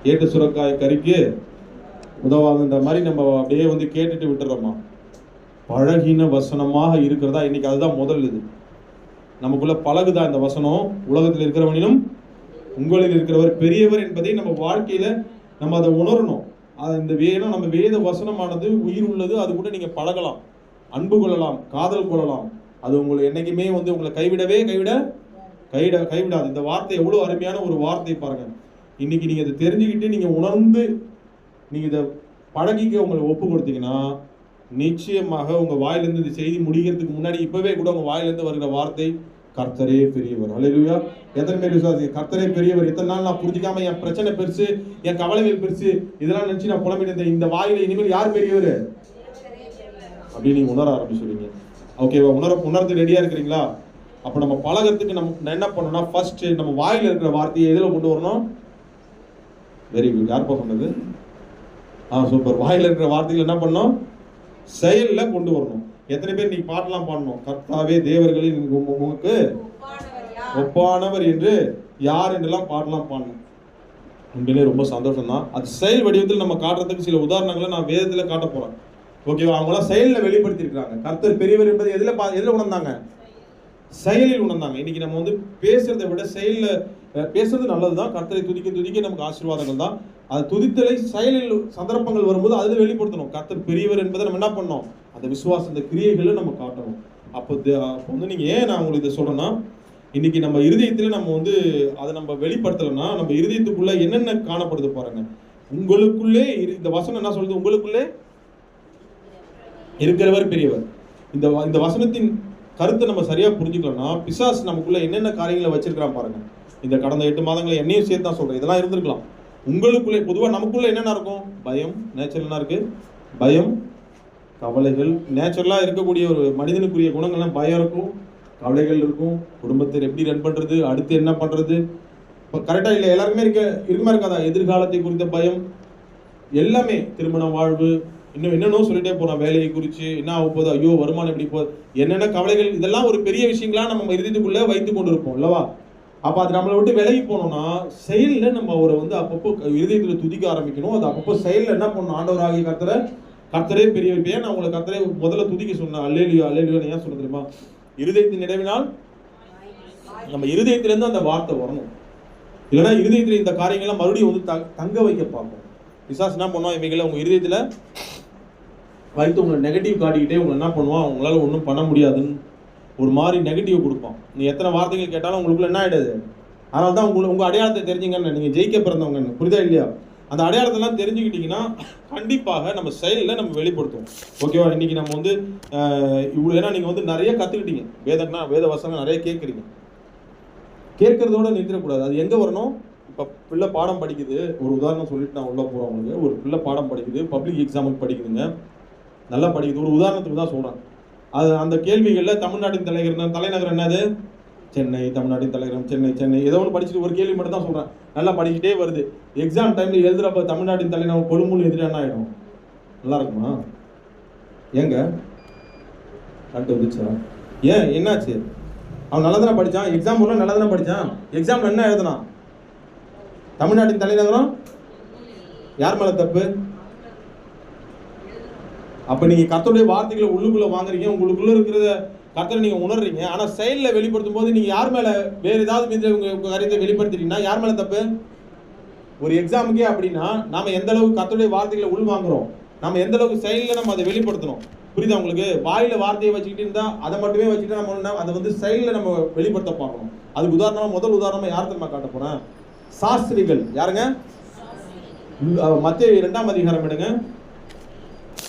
கேட்ட சுரக்காய் கறிக்கு உதவாதுன்ற மாதிரி நம்ம அப்படியே கேட்டுட்டு விட்டுறோமா? பழகின வசனமாக இருக்கிறதா? இன்னைக்கு அதுதான் முதல். இது நமக்குள்ள பழகுதா இந்த வசனம்? உலகத்தில் இருக்கிறவனிலும் உங்களில் இருக்கிறவர் பெரியவர் என்பதை நம்ம வாழ்க்கையில நம்ம அதை உணரணும். இந்த நம்ம வேத வசனமானது உயிர் உள்ளது. அது கூட நீங்க பழகலாம், அன்பு கொள்ளலாம், காதல் கொள்ளலாம். அது உங்களை என்னைக்குமே உங்களை கைவிடாது. இந்த வார்த்தை எவ்வளவு அருமையான ஒரு வார்த்தை பாருங்க. இன்னைக்கு நீங்க இதை தெரிஞ்சுக்கிட்டு நீங்க உணர்ந்து நீங்க இதை பழகிக்க உங்களை ஒப்பு கொடுத்தீங்கன்னா நிச்சயமாக உங்க வாயிலிருந்து இந்த செய்தி முடிக்கிறதுக்கு முன்னாடி இப்பவே கூட உங்க வாயிலிருந்து வருகிற வார்த்தை கர்த்தரே பெரியவர். அல்லேலூயா. எத்தனை பேர் விசுவாசி கர்த்தரே பெரியவர்? இத்தனை நாள் நான் புரிஞ்சுக்காம என் பிரச்சனை பெருசு, என் கவலைகள் பெருசு, இதெல்லாம் நினைச்சு நான் புலம்பிட்டு இருந்தேன். இந்த வாயில இனிமேல் யார் பெரியவர் அப்படின்னு நீங்க உணர ஆரம்பிச்சுடுவீங்க. ஓகேவா? உணர்ந்து ரெடியா இருக்கிறீங்களா? அப்ப நம்ம பழகிறதுக்கு நம்ம என்ன பண்ணணும்னா, ஃபர்ஸ்ட் நம்ம வாயில இருக்கிற வார்த்தையை எதுல கொண்டு வரணும்? Very good. யாருப்பா சொன்னது? சூப்பர். வாயில இருக்கிற வார்த்தைகள் என்ன பண்ணணும்? செயல்ல கொண்டு வரணும். எத்தனை பேர் நீங்க பாட்டெல்லாம் பாடணும்? கர்த்தாவே தேவர்களில் உங்களுக்கு ஒப்பானவர் என்று யார் என்றெல்லாம் பாட்டெல்லாம் பாடணும். உண்மையிலே ரொம்ப சந்தோஷம் தான். அது செயல் வடிவத்தில் நம்ம காட்டுறதுக்கு சில உதாரணங்களை நான் வேதத்துல காட்ட போறேன். ஓகேவா? அவங்களாம் செயலில் வெளிப்படுத்தி இருக்காங்க. கர்த்தர் பெரியவர் என்பது எதுல உணர்ந்தாங்க? செயலில் உணர்ந்தாங்க. இன்னைக்கு நம்ம வந்து பேசுறதை விட செயல்ல பேசுறது நல்லதுதான். கர்த்தரை துதிக்க நமக்கு ஆசீர்வாதங்கள் தான். அது துதித்தலை செயலில் சந்தர்ப்பங்கள் வரும்போது அதுல வெளிப்படுத்தணும். கர்த்தர் பெரியவர் என்பதை நம்ம என்ன பண்ணணும்? அந்த விசுவாச இந்த கிரியைகளை நம்ம காட்டணும். அப்போ வந்து நீங்க ஏன் நான் உங்களுக்கு இதை சொல்றேன்னா, இன்னைக்கு நம்ம இருதயத்துல நம்ம வந்து அதை நம்ம வெளிப்படுத்தலைன்னா நம்ம இருதயத்துக்குள்ள என்னென்ன காணப்படுது பாருங்க. உங்களுக்குள்ளே இந்த வசனம் என்ன சொல்லுது? உங்களுக்குள்ளே இருக்கிறவர் பெரியவர். இந்த வசனத்தின் கருத்தை நம்ம சரியா புரிஞ்சுக்கலன்னா பிசாசு நமக்குள்ள என்னென்ன காரியங்களை வச்சிருக்கிறான் பாருங்க. இந்த கடந்த 8 மாதங்களை என்னையும் சேர்த்து தான் சொல்றேன். இதெல்லாம் இருந்திருக்கலாம் உங்களுக்குள்ளே. பொதுவா நமக்குள்ள என்னென்ன இருக்கும்? பயம் நேச்சுரலா இருக்கு. பயம், கவலைகள் நேச்சுரலா இருக்கக்கூடிய ஒரு மனிதனுக்குரிய குணங்கள்லாம் பயம் இருக்கும், கவலைகள் இருக்கும். குடும்பத்தை எப்படி ரன் பண்றது, அடுத்து என்ன பண்றது, கரெக்டா இல்லை எல்லாருமே இருக்குமா இருக்காதா? எதிர்காலத்தை குறித்த பயம் எல்லாமே, திருமண வாழ்வு, இன்னும் என்னென்னோ சொல்லிட்டே போறோம். வேலையை குறித்து என்ன ஆக போகுது, ஐயோ வருமானம் எப்படி போகுது, என்னென்ன கவலைகள், இதெல்லாம் ஒரு பெரிய விஷயங்களா நம்ம இருதயத்துக்குள்ள வைத்து கொண்டு இருப்போம் இல்லவா? அப்ப அது நம்மளை விட்டு விலகி போனோம்னா செயல்ல நம்ம அவரை வந்து அப்பப்போ இருதயத்துல துதிக்க ஆரம்பிக்கணும். அது அப்பப்போ செயல்ல என்ன பண்ணணும்? ஆண்டவராகிய கர்த்தரே பெரியவர். ஏன் நான் உங்களை கர்த்தரே முதல்ல துதிக்க சொன்னேன்? அல்லேலூயா அல்லேலூயா. ஏன் சொல்ல தெரியுமா? இருதயத்தின் நிறைவினால் நம்ம இருதயத்திலிருந்து அந்த வார்த்தை வரணும். இல்லைன்னா இருதயத்துல இந்த காரியங்கள்லாம் மறுபடியும் வந்து தங்க வைக்க பார்ப்போம். பிசாசு என்ன பண்ணுவான்? இவைகளை உங்க இருதயத்துல வைத்து உங்களை நெகட்டிவ் காட்டிக்கிட்டே உங்களை என்ன பண்ணுவான்? உங்களால ஒன்றும் பண்ண முடியாதுன்னு ஒரு மாதிரி நெகட்டிவ் கொடுப்பான். நீ எத்தனை வார்த்தைகள் கேட்டாலும் உங்களுக்குள்ள என்ன ஆயிடுது? அதனால தான் உங்க அடையாளத்தை தெரிஞ்சுங்கன்னு, நீங்க ஜெயிக்க பிறந்தவங்கன்னு. புரியுதா இல்லையா? அந்த அடையாளத்தெல்லாம் தெரிஞ்சுக்கிட்டீங்கன்னா கண்டிப்பாக நம்ம செயலில் நம்ம வெளிப்படுத்துவோம். ஓகேவா? இன்னைக்கு நம்ம வந்து இவ்வளோ, ஏன்னா நீங்க வந்து நிறைய கத்துக்கிட்டீங்க. வேத வசனம் நிறைய கேட்குறீங்க. கேட்கறதோட நிறுத்திடக்கூடாது. அது எங்க வரணும்? இப்போ பிள்ளை பாடம் படிக்குது, ஒரு உதாரணம் சொல்லிட்டு நான் உள்ள போறேன் உங்களுக்கு. ஒரு பிள்ளை பாடம் படிக்குது, பப்ளிக் எக்ஸாமுக்கு படிக்குதுங்க, நல்லா படிக்குது. ஒரு உதாரணத்துக்கு தான் சொல்றேன். அது அந்த கேள்விகளில் தமிழ்நாட்டின் தலைநகரம் என்னது? சென்னை. தமிழ்நாட்டின் தலைநகரம் சென்னை. ஏதோ ஒன்று படிச்சுட்டு ஒரு கேள்வி மட்டும் தான் சொல்றேன். நல்லா படிச்சுட்டே வருது. எக்ஸாம் டைம்ல எழுதுறப்ப தமிழ்நாட்டின் தலைநகரம் கொழும்புன்னு எதிராக என்ன ஆயிடும்? நல்லா இருக்குமா? ஏங்க கட்டு வந்துச்சா? ஏன் என்னாச்சு? அவன் நல்லா தானே படிச்சான். எக்ஸாம் ஒன்றும் நல்லா தானே படிச்சான். எக்ஸாம்ல என்ன எழுதுனான்? தமிழ்நாட்டின் தலைநகரம். யார் மேல தப்பு? அப்ப நீங்க கர்த்தருடைய வார்த்தைகளை உள்ளுக்குள்ள வாங்குறீங்க, உங்களுக்குள்ள இருக்கிறத கர்த்தரை நீங்க உணர்றீங்க. ஆனா செயல்ல வெளிப்படுத்தும் போது நீங்க யார் மேல வேற ஏதாவது மீது உங்க காரியத்தை வெளிப்படுத்திட்டீங்கன்னா யார் மேல தப்பு? ஒரு எக்ஸாமுக்கே அப்படின்னா நாம எந்த அளவுக்கு கர்த்தருடைய வார்த்தைகளை உள் வாங்குறோம், நாம எந்த அளவுக்கு செயல்ல நம்ம அதை வெளிப்படுத்தணும். புரியுதா உங்களுக்கு? வாயில வார்த்தையை வச்சுக்கிட்டு இருந்தா அதை மட்டுமே வச்சுட்டு நம்ம அதை வந்து செயல்ல நம்ம வெளிப்படுத்த பார்க்கணும். அதுக்கு முதல் உதாரணமா யார் தெரியுமா காட்ட போறேன்? சாஸ்திரிகள். யாருங்க? மத்தேயு 2ஆம் அதிகாரம் எடுங்க.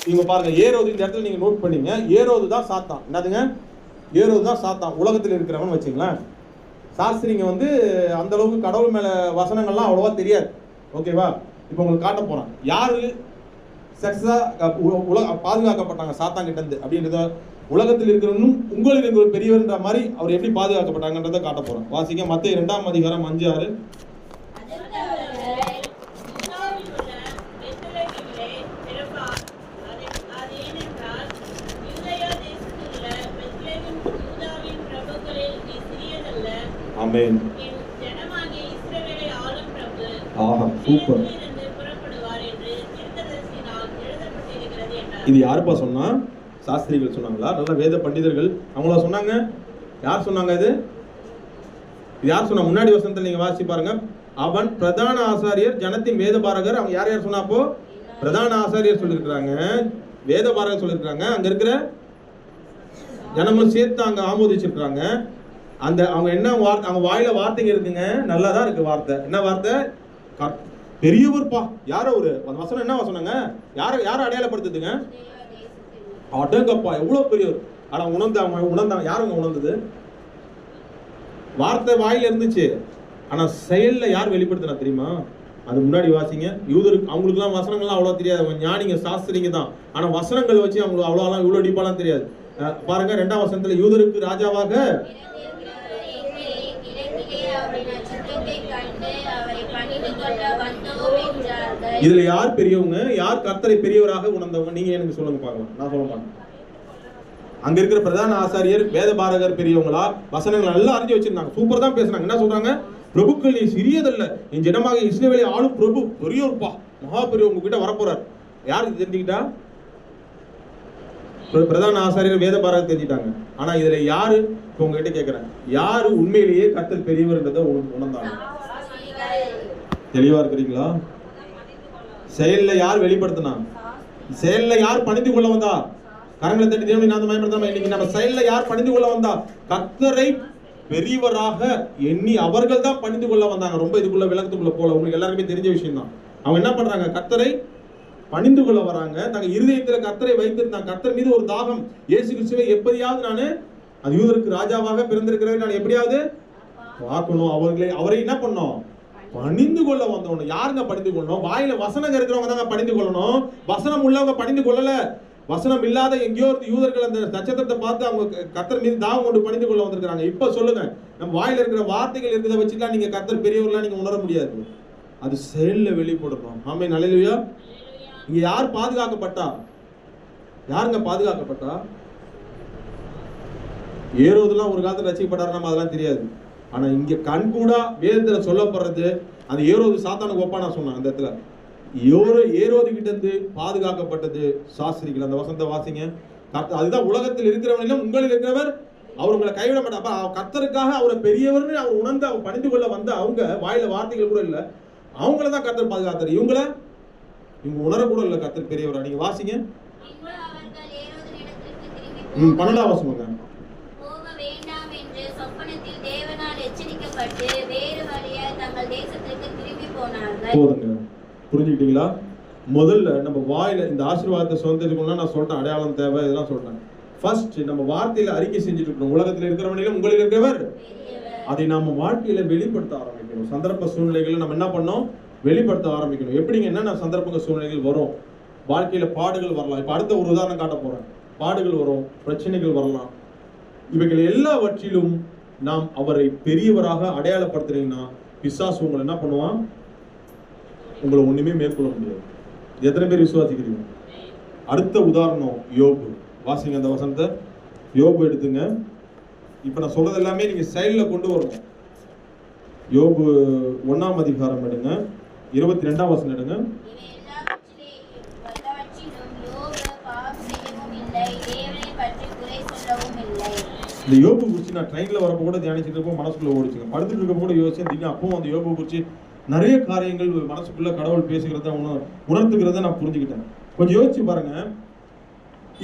இவங்க பாருங்க, ஏரோது. இந்த இடத்துல நீங்க நோட் பண்ணீங்க, ஏரோது தான் சாத்தான். என்னதுங்க? ஏரோது தான் சாத்தான், உலகத்தில் இருக்கிறவன் வச்சுங்களேன். சாஸ்திரிங்க வந்து அந்த அளவுக்கு கடவுள் மேல வசனங்கள்லாம் அவ்வளவா தெரியாது. ஓகேவா? இப்போ உங்களுக்கு காட்ட போறேன் யாரு சக்சஸா பாதுகாக்கப்பட்டாங்க சாத்தான் கிட்ட இருந்து அப்படின்றத. உலகத்தில் இருக்கிறவனும் உங்களுக்கு இருக்கிற பெரியவர்ன்ற மாதிரி அவர் எப்படி பாதுகாக்கப்பட்டாங்கன்றத காட்ட போறேன். வாசிக்க மத்தேயு 2ஆம் அதிகாரம் 5-6. ஆமென். ஆஹா, சூப்பர். இது யாருப்பா சொன்னா? சாஸ்திரிகள் சொன்னாங்களா? நல்ல வேத பண்டிதர்கள் அவங்களா சொன்னாங்க? யார் சொன்னாங்க? இது யார் சொன்னா? முன்னாடி வசனத்துல நீங்க வாசி பாருங்க. அவன் பிரதான ஆசாரியர், ஜனத்தின் வேத பாரகர். அவங்க யார் சொன்னா? அப்போ பிரதான ஆசாரியர் சொல்லியிருக்கிறாங்க, வேத பாரகர் சொல்லியிருக்கிறாங்க. அங்க இருக்கிற ஜனமும் சேர்த்து அங்க ஆமோதிச்சிருக்காங்க. அந்த அவங்க என்ன வார்த்தை, அவங்க வாயில வார்த்தைங்க இருக்குங்க, நல்லா தான் இருக்கு வார்த்தை. என்ன வார்த்தை? பெரியவர்ப்பா. யார ஒரு அந்த வசனம் என்ன வசனங்க? யார அடையாளப்படுத்துதுங்க? அடங்கப்பா, எவ்வளவு பெரியவர். ஆனா உணர்ந்தாங்க. யாருங்க உணர்ந்தது? வார்த்தை வாயில இருந்துச்சு, ஆனா செயல்ல யார் வெளிப்படுத்தினா தெரியுமா? அது முன்னாடி வாசிங்க. யூதருக்கு அவங்களுக்குலாம் வசனங்கள்லாம் அவ்வளோ தெரியாது, அவங்க ஞானிங்க சாஸ்திரிங்க தான். ஆனா வசனங்கள் வச்சு அவங்களுக்கு அவ்வளோலாம் இவ்வளோ டீப்பாலாம் தெரியாது. பாருங்க 2ஆம் வசனத்துல யூதருக்கு ராஜாவாக இதுல யார் பெரியவங்க, யார் கர்த்தரை பெரியவராக உணர்ந்தவங்க? நீங்க எனக்கு சொல்லுங்க பார்க்கலாம். நான் சொல்ல மாட்டேன். அங்க இருக்கிற பிரதான ஆசாரியர் வேத பாரகர் பெரியவங்களா? வசனங்கள் நல்லா அறிஞ்சு வச்சிருந்தாங்க, சூப்பர் தான் பேசுனாங்க. என்ன சொல்றாங்க? பிரபுக்கள் நீ சிறியதல்ல, என் ஜனமாக இஸ்ரவேலை ஆளும் பிரபு பெரியவர்ப்பா, மகா பெரிய உங்ககிட்ட வரப்போறார். யாருக்கு தெரிஞ்சுக்கிட்டா? பிரதான ஆசாரியர் வேத பாரகர் தெரிஞ்சுட்டாங்க. ஆனா இதுல யாரு, இப்ப உங்ககிட்ட கேட்கிறேன், யாரு உண்மையிலேயே கர்த்தர் பெரியவர்ன்றதை உணர்ந்தாங்க? தெளிவா இருக்கிறீங்களா? செயல்ல யார் வெளிப்படுத்தினா? செயல்ல யார் பணிந்து கொள்ள வந்தா? கரங்களை தட்டி தேவனை நான் பயன்படுத்தாம இன்னைக்கு நம்ம செயல்ல யார் பணிந்து கொள்ள வந்தா? கர்த்தரை பெரியவராக எண்ணி அவர்கள் தான் பணிந்து கொள்ள வந்தாங்க. ரொம்ப இதுக்குள்ள விளக்கத்துக்குள்ள போல, உங்களுக்கு எல்லாருக்குமே தெரிஞ்ச விஷயம் தான். அவங்க என்ன பண்றாங்க? கர்த்தரை பணிந்து கொள்ள வராங்க. தங்க இருதயத்துல கர்த்தரை வைத்திருந்தாங்க. கர்த்தர் மீது ஒரு தாகம். இயேசு கிறிஸ்துவை எப்படியாவது நானு அது யூதருக்கு ராஜாவாக பிறந்திருக்கிறவரை நான் எப்படியாவது பார்க்கணும். அவரை என்ன பண்ணோம்? பணிந்து கொள்ள வந்தவங்க. யாருங்க பணிந்து கொள்ளணும்? வாயில வசனம் இருக்கிறவங்க தாங்க பணிந்து கொள்ளணும். வசனம் உள்ளவங்க பணிந்து கொள்ளல. வசனம் இல்லாத எங்கேயோ யூதர்கள் அந்த நட்சத்திரத்தை பார்த்து அவங்க கர்த்தர் மீது தாகம் கொண்டு பணிந்து கொள்ள வந்திருக்காங்க. இப்ப சொல்லுங்க, நம்ம வாயில இருக்கிற வார்த்தைகள் இருக்கிறத வச்சுலாம் நீங்க கர்த்தர் பெரியவர்களா நீங்க உணர முடியாது. அது செயல்ல வெளிப்படணும். ஆமென், அல்லேலூயா. இங்க யார் பாதுகாக்கப்பட்டா? யாருங்க பாதுகாக்கப்பட்டா? ஏரோதுலாம் ஒரு காலத்துல ரசிக்கப்பட்டாரு, நம்ம அதெல்லாம் தெரியாது. ஆனா இங்க கண்கூடா வேதத்துல சொல்லப்படுறது, அந்த ஏரோது சாத்தானுக்கு ஒப்பா நான் சொன்னேன். அந்த இடத்துல ஏரோது கிட்ட இருந்து பாதுகாக்கப்பட்டது சாஸ்திரிகள். அந்த வசனத்தை வாசிங்க. அதுதான் உலகத்தில் இருக்கிறவனிலும் உங்களில் இருக்கிறவர் அவர் உங்களை கைவிட மாட்டார். கர்த்தருக்காக அவரை பெரியவர்னு அவர் உணர்ந்து அவர் பணிந்து கொள்ள வந்த அவங்க வாயில வார்த்தைகள் கூட இல்ல, அவங்கள தான் கர்த்தர் பாதுகாத்தார். இவங்க உணர கூட இல்ல கர்த்தர் பெரியவரா. நீங்க வாசிங்க 12ஆம் வசனங்க. போதுங்க, புரிஞ்சுக்கிட்டீங்களா? முதல்ல நம்ம வாயில இந்த ஆசீர்வாதத்தை சுதந்திரிக்கணும்னா நான் சொல்லிட்டேன், அடையாளம் தேவை, இதெல்லாம் சொல்றேன். ஃபர்ஸ்ட் நம்ம வார்த்தையில அறிக்கை செஞ்சுட்டு இருக்கணும். உலகத்தில் இருக்கிறவனிலும் உங்களில் இருக்கிறவர், அதை நாம வாழ்க்கையில வெளிப்படுத்த ஆரம்பிக்கணும். சந்தர்ப்ப சூழ்நிலைகளை நம்ம என்ன பண்ணோம்? வெளிப்படுத்த ஆரம்பிக்கணும். எப்படிங்க? என்னென்ன சந்தர்ப்ப சூழ்நிலைகள் வரும்? வாழ்க்கையில பாடுகள் வரலாம். இப்ப அடுத்த ஒரு உதாரணம் காட்ட போறேன். பாடுகள் வரும், பிரச்சனைகள் வரலாம். இவைகள் எல்லாவற்றிலும் நாம் அவரை பெரியவராக அடையாளப்படுத்துறீங்கன்னா பிசாசு உங்களை என்ன பண்ணுவான்? உங்களை ஒண்ணுமே மேற்கொள்ள முடியாது. எத்தனை பேர் விசுவாசிக்கிறீங்க? அடுத்த உதாரணம் யோபு. வாசிங்க அந்த வசனத்தை. யோபு எடுத்துங்க. இப்ப நான் சொல்றது எல்லாமே நீங்க செயல்ல கொண்டு வரணும். யோபு 1ஆம் அதிகாரம் எடுங்க, 22ஆம் வசனம் எடுங்க. இந்த யோபு குறிச்சு நான் ட்ரெயின்ல வரப்போ கூட தியானிச்சுட்டு இருப்போம், மனசுக்குள்ள ஓடிச்சுங்க. படுத்துட்டு இருக்க கூட யோசிச்சேன். திடீர்னு அப்பவும் அந்த யோபு குறிச்சு நிறைய காரியங்கள் மனசுக்குள்ள கடவுள் பேசுகிறத உணர்த்துகிறத நான் புரிஞ்சுக்கிட்டேன். கொஞ்சம் யோசிச்சு பாருங்க.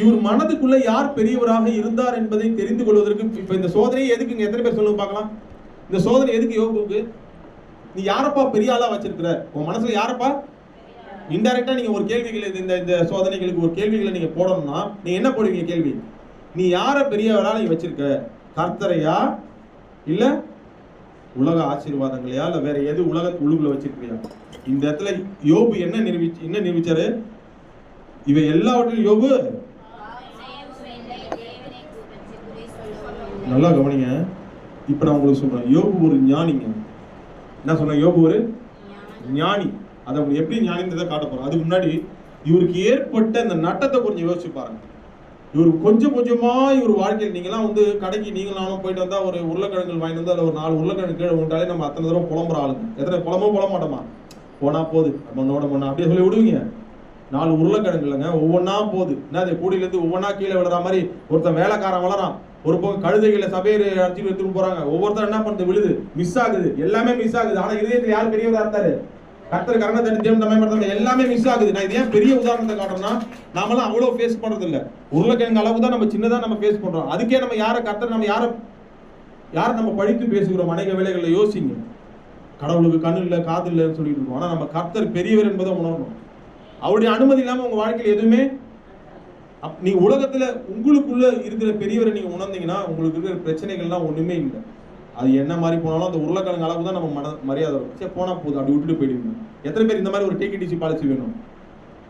இவர் மனதுக்குள்ள யார் பெரியவராக இருந்தார் என்பதை தெரிந்து கொள்வதற்கு இப்ப இந்த சோதனை எதுக்குங்க? எத்தனை பேர் சொல்லுங்க பார்க்கலாம். இந்த சோதனை எதுக்கு யோபுக்கு? நீ யாரப்பா பெரிய ஆளா வச்சிருக்கிற? உன் மனசுல யாரப்பா? இன்டைரக்டா நீங்க ஒரு கேள்விகள் இந்த சோதனைகளுக்கு ஒரு கேள்விகளை நீங்க போடணும்னா நீங்க என்ன போடுவீங்க கேள்வி? நீ யார பெரியவரா நீ வச்சிருக்க? கர்த்தரையா, இல்ல உலக ஆசீர்வாதங்களையா, இல்ல வேற எது உள்ளுக்குள்ள வச்சிருக்கியா? இந்த இடத்துல யோபு என்ன நிரூபிச்சாரு? இவை எல்லாவற்றிலும் யோபு நல்லா கவனிங்க. இப்ப நான் உங்களுக்கு சொல்றேன், யோபு ஒரு ஞானிங்க. என்ன சொன்ன? யோபு ஒரு ஞானி. அதை எப்படி ஞானின்றதை காட்ட போறோம். அதுக்கு முன்னாடி இவருக்கு ஏற்பட்ட இந்த நட்டத்தை கொஞ்சம் யோசிச்சு பாருங்க. இவர் கொஞ்சம் கொஞ்சமா இவர் வாழ்க்கையில் நீங்களாம் கடைக்கு நீங்களும் போயிட்டு வந்தா ஒரு உருளைக்கிழங்கு வாங்கிட்டு வந்து அதில் ஒரு 4 உருளைக்கிழங்கு கீழே விட்டாலே நம்ம அத்தனை தூரம் புலம்புற ஆளுங்க. எத்தனை புலம்ப மாட்டோமா? போனா போகுது மண்ணோட அப்படியே சொல்லி விடுவீங்க. 4 உருளைக்கிழங்கு இல்லைங்க, ஒவ்வொன்னா போகுது. என்ன அது கூடியிலேருந்து ஒவ்வொன்னா கீழே விழுற மாதிரி ஒருத்தன் வேலைக்காரன் வளரான். ஒரு பக்கம் கழுதைகளை சபையை அடிச்சுட்டு எடுத்துட்டு போறாங்க. ஒவ்வொருத்தரும் என்ன பண்ணுது? விழுது, மிஸ் ஆகுது, எல்லாமே மிஸ் ஆகுது. ஆனா இதயத்தில் யார் பெரியவரா இருந்தாரு? கர்த்தர் கரண தட்டி தேவன் தம்மை எல்லாமே மிஸ் ஆகுது. நான் இது ஏன் பெரிய உதாரணத்தை காட்டுறேன்னா, நாமெல்லாம் அவ்வளவு ஃபேஸ் பண்றது இல்ல. உருளைக்கிழங்கு அளவு தான் நம்ம சின்னதா நம்ம ஃபேஸ் பண்றோம். அதுக்கே நம்ம யாரை கர்த்தர் நம்ம யாரை நம்ம படித்து பேசுகிறோம்? அநேக வேளைகளில் யோசிங்க. கடவுளுக்கு கண்ணு இல்லை காது இல்லைன்னு சொல்லிட்டு இருக்கோம். ஆனா நம்ம கர்த்தர் பெரியவர் என்பதை உணரணும். அவருடைய அனுமதி இல்லாம உங்க வாழ்க்கையில் எதுவுமே நீங்க உலகத்துல உங்களுக்குள்ள இருக்கிற பெரியவரை நீங்க உணர்ந்தீங்கன்னா உங்களுக்கு இருக்கிற பிரச்சனைகள்லாம் ஒண்ணுமே இல்லை. அது என்ன மாதிரி போனாலும் அந்த உருளைக்கிழங்கு அளவு தான் நம்ம மரியாதை இருக்கும். சரி போனா போதும் அப்படி விட்டுட்டு போயிடுவீங்க. எத்தனை பேர் இந்த மாதிரி ஒரு டிசி பாலிசி வேணும்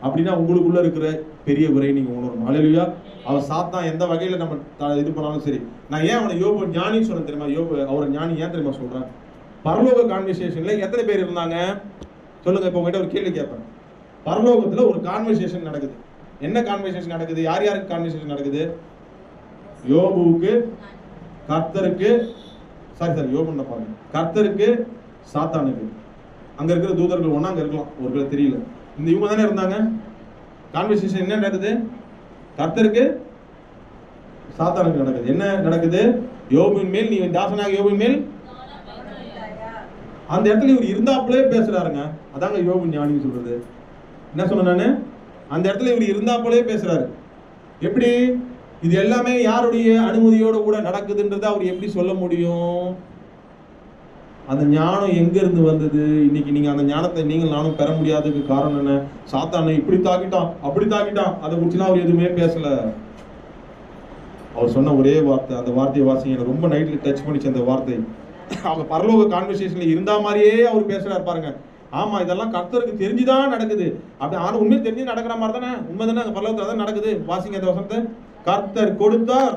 அப்படின்னா உங்களுக்குள்ள இருக்கிற பெரியவரை நீங்க உணரணும். அல்லேலூயா. அவன் சாத்தான் எந்த வகையில நம்ம இது பண்ணாலும் சரி. நான் ஏன் அவனை யோபு ஞானின்னு சொன்ன தெரியுமா? யோபு அவரை ஞானி ஏன் தெரியுமா சொல்றேன்? பரலோக கான்வர்சேஷன்ல எத்தனை பேர் இருந்தாங்க சொல்லுங்க. இப்போ உங்ககிட்ட ஒரு கேள்வி கேட்பேன். பரலோகத்துல ஒரு கான்வர்சேஷன் நடக்குது. என்ன கான்வர்சேஷன் நடக்குது? யார் யாருக்கு கான்வர்சேஷன் நடக்குது? யோபுவுக்கு, கர்த்தருக்கு, சாரி யோபுன்னு பாருங்க, கர்த்தருக்கு, சாத்தானுக்கு. அங்க இருக்கிற தூதர்கள் ஒண்ணா அங்க இருக்கலாம், ஒருவேளை தெரியல. இந்த இவங்க தானே இருந்தாங்க. கான்வர்சேஷன் என்ன நடக்குது? கர்த்தருக்கு, சாத்தானுக்கு நடக்குது. என்ன நடக்குது? யோபுவின் மேல் நீ தாசனாக யோபுவின் மேல் அந்த இடத்துல இவர் இருந்தாப்புலே பேசுறாருங்க. அதாங்க யோபு ஞானின்னு சொல்றது. என்ன சொன்ன நானு? அந்த இடத்துல இவர் இருந்தாப்புலே பேசுறாரு. எப்படி? இது எல்லாமே யாருடைய அனுமதியோட கூட நடக்குதுன்றதை அவர் எப்படி சொல்ல முடியும்? அந்த ஞானம் எங்க இருந்து வந்தது? இன்னைக்கு நீங்க அந்த ஞானத்தை நீங்கள் நானும் பெற முடியாததுக்கு காரணம் என்ன? சாத்தானை இப்படி தாக்கிட்டான் அப்படி தாக்கிட்டான், அதை குறிச்சுலாம் அவர் எதுவுமே பேசல. அவர் சொன்ன ஒரே வார்த்தை, அந்த வார்த்தையை வாசிங்க. எனக்கு ரொம்ப நைட்ல டச் பண்ணிச்சு அந்த வார்த்தை. அவங்க பரலோக கான்வர்சேஷன்ல இருந்தா மாதிரியே அவர் பேசுறாரு பாருங்க. ஆமா இதெல்லாம் கர்த்தருக்கு தெரிஞ்சுதான் நடக்குது. அப்படி ஆனா உண்மையை தெரிஞ்சு நடக்கிற மாதிரி தானே, உண்மை தானே, அங்க பரலோகத்துல தான் நடக்குது. வாசிங்க அந்த வசனத்தை. கர்த்தர் கொடுத்தார்.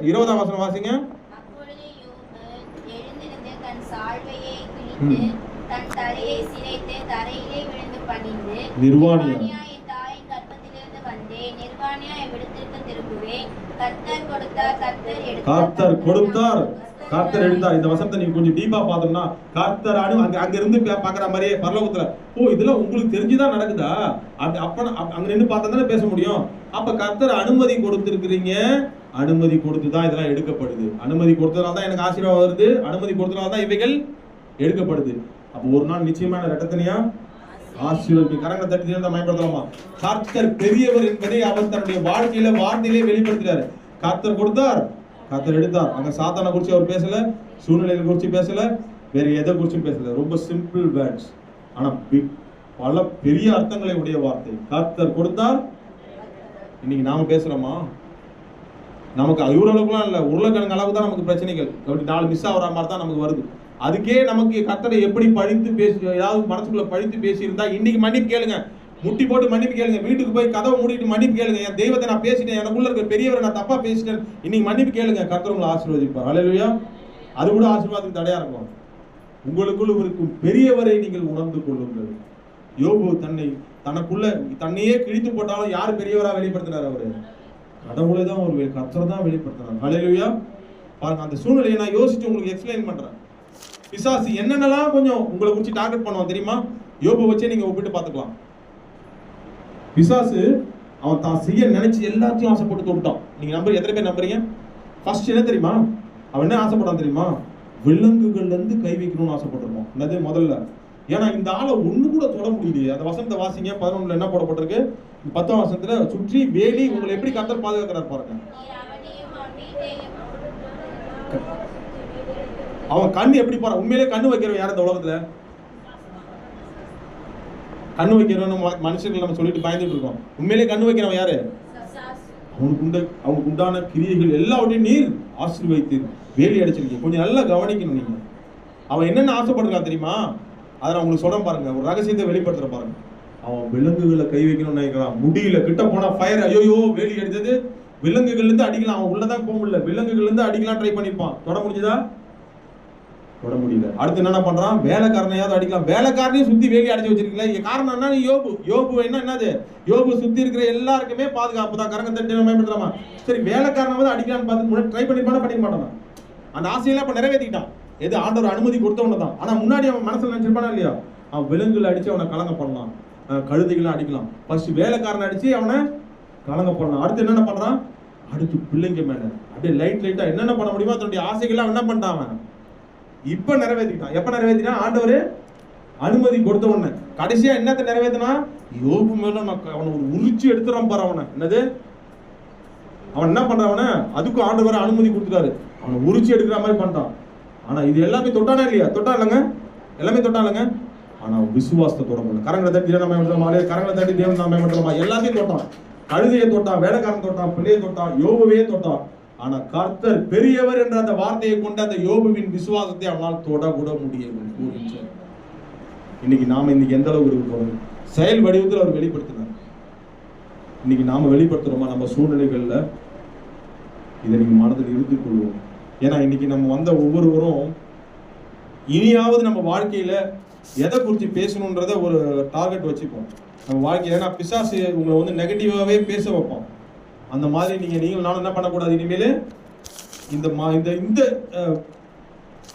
20ஆம் வசனம் வாசிங்க. அப்பொழுது யோபு எழுந்திருந்து தன் சால்வையை கிழித்து தன் தலையை சிரைத்து தரையிலே விழுந்து பணிந்து, நிர்வாணியா என் தாயின் கர்ப்பத்திலிருந்து வந்தேன், நிர்வாணியா எவ்விடத்திற்கு திரும்புவேன். கர்த்தர் கொடுத்தார், கர்த்தர் எடுத்தார், கர்த்தர் கொடுத்தார், கர்த்தர் எடுத்தார். இந்த வசனத்தை நீங்க கொஞ்சம் டீப்பா பார்த்தோம்னா கர்த்தர் அங்க இருந்து பாக்குற மாதிரியே பரலோகத்துல ஓ இதெல்லாம் உங்களுக்கு தெரிஞ்சுதான் நடக்குதா? அப்ப அங்க நின்று பார்த்தா தானே பேச முடியும். அப்ப கர்த்தர் அனுமதி கொடுத்திருக்கிறீங்க, அனுமதி கொடுத்துதான் இதெல்லாம் எடுக்கப்படுது. அனுமதி கொடுத்ததால தான் எனக்கு ஆசீர்வாதம் வருது, அனுமதி கொடுத்ததால தான் இவைகள் எடுக்கப்படுது. அப்ப ஒரு நாள் நிச்சயமான ரெட்டத்தனியா ஆசீர்வாதம் கரங்களை தட்டி பயன்படுத்தலாமா? கர்த்தர் பெரியவர் என்பதை அவர் தன்னுடைய வாழ்க்கையில வார்த்தையிலே வெளிப்படுத்துறாரு. கர்த்தர் கொடுத்தார், கர்த்தர் எடுத்தார். அங்க சாத்தானை குறிச்சு அவர் பேசல, சூழ்நிலைகளை குறிச்சு பேசல, வேற எதை குறிச்சும் பேசல. ரொம்ப சிம்பிள் வேர்ட்ஸ், ஆனா பல பெரிய அர்த்தங்களை உடைய வார்த்தை. கர்த்தர் கொடுத்தார். இன்னைக்கு நாம பேசுறோமா? நமக்கு இவ்வளவுக்குலாம் இல்ல, உருளைக்கிழங்கு அளவுக்கு தான் நமக்கு பிரச்சனைகள். அப்படி 4 மிஸ் ஆகிற மாதிரி தான் நமக்கு வருது. அதுக்கே நமக்கு கர்த்தரை எப்படி பழித்து பேசி, ஏதாவது மனசுக்குள்ள பழித்து பேசி இருந்தா இன்னைக்கு மன்னிப்பு கேளுங்க, முட்டி போட்டு மன்னிப்பு கேளுங்க. வீட்டுக்கு போய் கதவை மூடிட்டு மன்னிப்பு கேளுங்க. என் தெய்வத்தை நான் பேசிட்டேன், எனக்குள்ள இருக்க பெரியவரை நான் தப்பா பேசிட்டேன், இன்னைக்கு மன்னிப்பு கேளுங்க. கர்த்தர் உங்களை ஆசீர்வதிப்பார். அல்லேலூயா. அது கூட ஆசீர்வாதத்துக்கு தடையா இருக்கும். உங்களுக்குள்ள இருக்கும் பெரியவரை நீங்கள் உணர்ந்து கொள்ளுங்கள். யோபு தனக்குள்ள தன்னையே கிழித்து போட்டாலும் யார் பெரியவரா வெளிப்படுத்தினார்? அவரு கடவுளை தான், ஒரு கர்த்தர் தான் வெளிப்படுத்தினார். அல்லேலூயா. பாருங்க, அந்த சூழ்நிலையை நான் யோசிச்சு உங்களுக்கு எக்ஸ்பிளைன் பண்றேன். பிசாசு என்னென்னலாம் கொஞ்சம் உங்களை குறிச்சு டார்கெட் பண்ணுவான் தெரியுமா? யோபு வச்சே நீங்க ஒப்பிட்டு பார்த்துக்கலாம். பிசாசு அவன் தான் செய்ய நினைச்சு எல்லாத்தையும் ஆசைப்பட்டு தொட்டான். நீங்க எத்தனை பேர் நம்புறீங்க? ஃபர்ஸ்ட் என்ன தெரியுமா அவன் என்ன ஆசைப்பட்டான் தெரியுமா? விலங்குகள்ல இருந்து கை வைக்கணும்னு ஆசைப்பட்டிருப்பான். என்னது முதல்ல? ஏன்னா இந்த ஆளை ஒண்ணு கூட தொட முடியலையே. அந்த வசனத்தை வாசிங்க. 11ல என்ன போடப்பட்டிருக்கு? 10ஆம் வசனத்துல சுற்றி வேலி உங்களை எப்படி கர்த்தர் பாதுகாக்கிறார் பாருங்க. அவன் கண்ணு எப்படி பாரு, உண்மையிலே கண்ணு வைக்கிறவன் யார் இந்த உலகத்துல? கண்ணு வைக்கிறவன் மனுஷர்கள் நம்ம சொல்லிட்டு பயந்துட்டு இருக்கோம். உண்மையிலே கண்ணு வைக்கிறவன் யாரு? அவனுக்கு உண்டான கிரியைகள் எல்லாவற்றையும் நீர் ஆசீர்வதித்தீர், வேலி அடிச்சிருக்கீங்க. கொஞ்சம் நல்லா கவனிக்கணும் நீங்க. அவன் என்னென்ன ஆசைப்படுறான் தெரியுமா? அதை நான் உங்களுக்கு சொல்றேன் பாருங்க, ஒரு ரகசியத்தை வெளிப்படுத்துற பாருங்க. அவன் விலங்குகளை கை வைக்கணும்னு நினைக்கிறான். முடியல, கிட்ட போனா ஃபயர், ஐயோ வேலி அடித்தது, விலங்குகள்ல இருந்து அடிக்கலாம். அவன் உள்ளதான் போக முடியல, விலங்குகள்ல இருந்து அடிக்கலாம் ட்ரை பண்ணிப்பான். தொட முடிஞ்சதா? தொட முடியல. அடுத்து என்ன பண்றான்? வேலைக்காரனையாவது அடிக்கலாம். வேலைக்காரனையும் சுத்தி வேலி அடிச்சு வச்சிருக்கீங்களா? காரணம் என்ன? யோபு என்னது? யோபு சுத்தி இருக்கிற எல்லாருக்குமே பாதுகாப்பு தான். கரங்க தட்டி பயன்படுத்தலாமா? சரி, வேலைக்காரனாவது அடிக்கலான்னு பார்த்து ட்ரை பண்ணிப்பான பண்ணிக்க மாட்டான். அந்த ஆசையெல்லாம் இப்ப நிறைவேற்றிட்டான். எது? ஆண்டவர் அனுமதி கொடுத்தவன தான். ஆனா முன்னாடி அவன் மனசுல நினைச்சிருப்பானா இல்லையா? அவன் விலங்குகளை அடிச்சு அவனை கலங்க பண்ணலாம், கழுதைகளை அடிக்கலாம். ஃபர்ஸ்ட் வேலைக்காரனை அடிச்சு அவனை கலங்க பண்ணலாம். அடுத்து என்னென்ன பண்றான்? அடுத்து பிள்ளைங்க மேல அப்படியே லைட்டா என்னென்ன பண்ண முடியுமோ தன்னுடைய ஆசைகள்லாம் என்ன பண்ணிட்டான் அவன் இப்ப நிறைவேற்றிட்டான். எப்ப நிறைவேற்றினா? ஆண்டவர் அனுமதி கொடுத்த உடனே. கடைசியா என்னத்தை நிறைவேற்றினா? யோபு மேல அவனை ஒரு உரிச்சு எடுத்துறான் பாரு. அவனை என்னது? அவன் என்ன பண்றான்? அதுக்கும் ஆண்டவர் அனுமதி கொடுத்துட்டாரு. அவனை உரிச்சு எடுக்கிற மாதிரி பண்ணிட்டான். ஆனா இது எல்லாமே தொட்டானா இல்லையா? தொட்டா இல்லைங்க. எல்லாமே தொட்டானுங்க. ஆனா விசுவாசத்தை தொட முடியல. கரங்களை தட்டி நம்ம மேம்படுத்தலாமா? கரங்களை தட்டி தேவன் நாம் மேம்படுத்தலாமா? எல்லாத்தையும் தொட்டான். கழுதையை தொட்டான், வேலைக்காரன் தொட்டான், பிள்ளையை தொட்டான், யோபுவே தொட்டான். ஆனா கர்த்தர் பெரியவர் என்ற அந்த வார்த்தையை கொண்டு அந்த யோபுவின் விசுவாசத்தை அவனால் தொட கூட முடியவில்லை. இன்னைக்கு நாம இன்னைக்கு எந்த அளவுக்கு இருக்கோம்? செயல் வடிவத்தில் அவர் வெளிப்படுத்தினார். இன்னைக்கு நாம வெளிப்படுத்துறோமா? நம்ம சூழ்நிலைகள்ல இதை நீங்க மனதில் இருத்திக் கொள்வோம். ஏன்னா இன்னைக்கு நம்ம வந்த ஒவ்வொருவரும் இனியாவது நம்ம வாழ்க்கையில எதை குறித்து பேசணுன்றத ஒரு டார்கெட் வச்சுப்போம் நம்ம வாழ்க்கையில. ஏன்னா பிசாசு உங்களை வந்து நெகட்டிவாவே பேச வைப்போம். அந்த மாதிரி நீங்கள் நானும் என்ன பண்ணக்கூடாது? இனிமேல் இந்த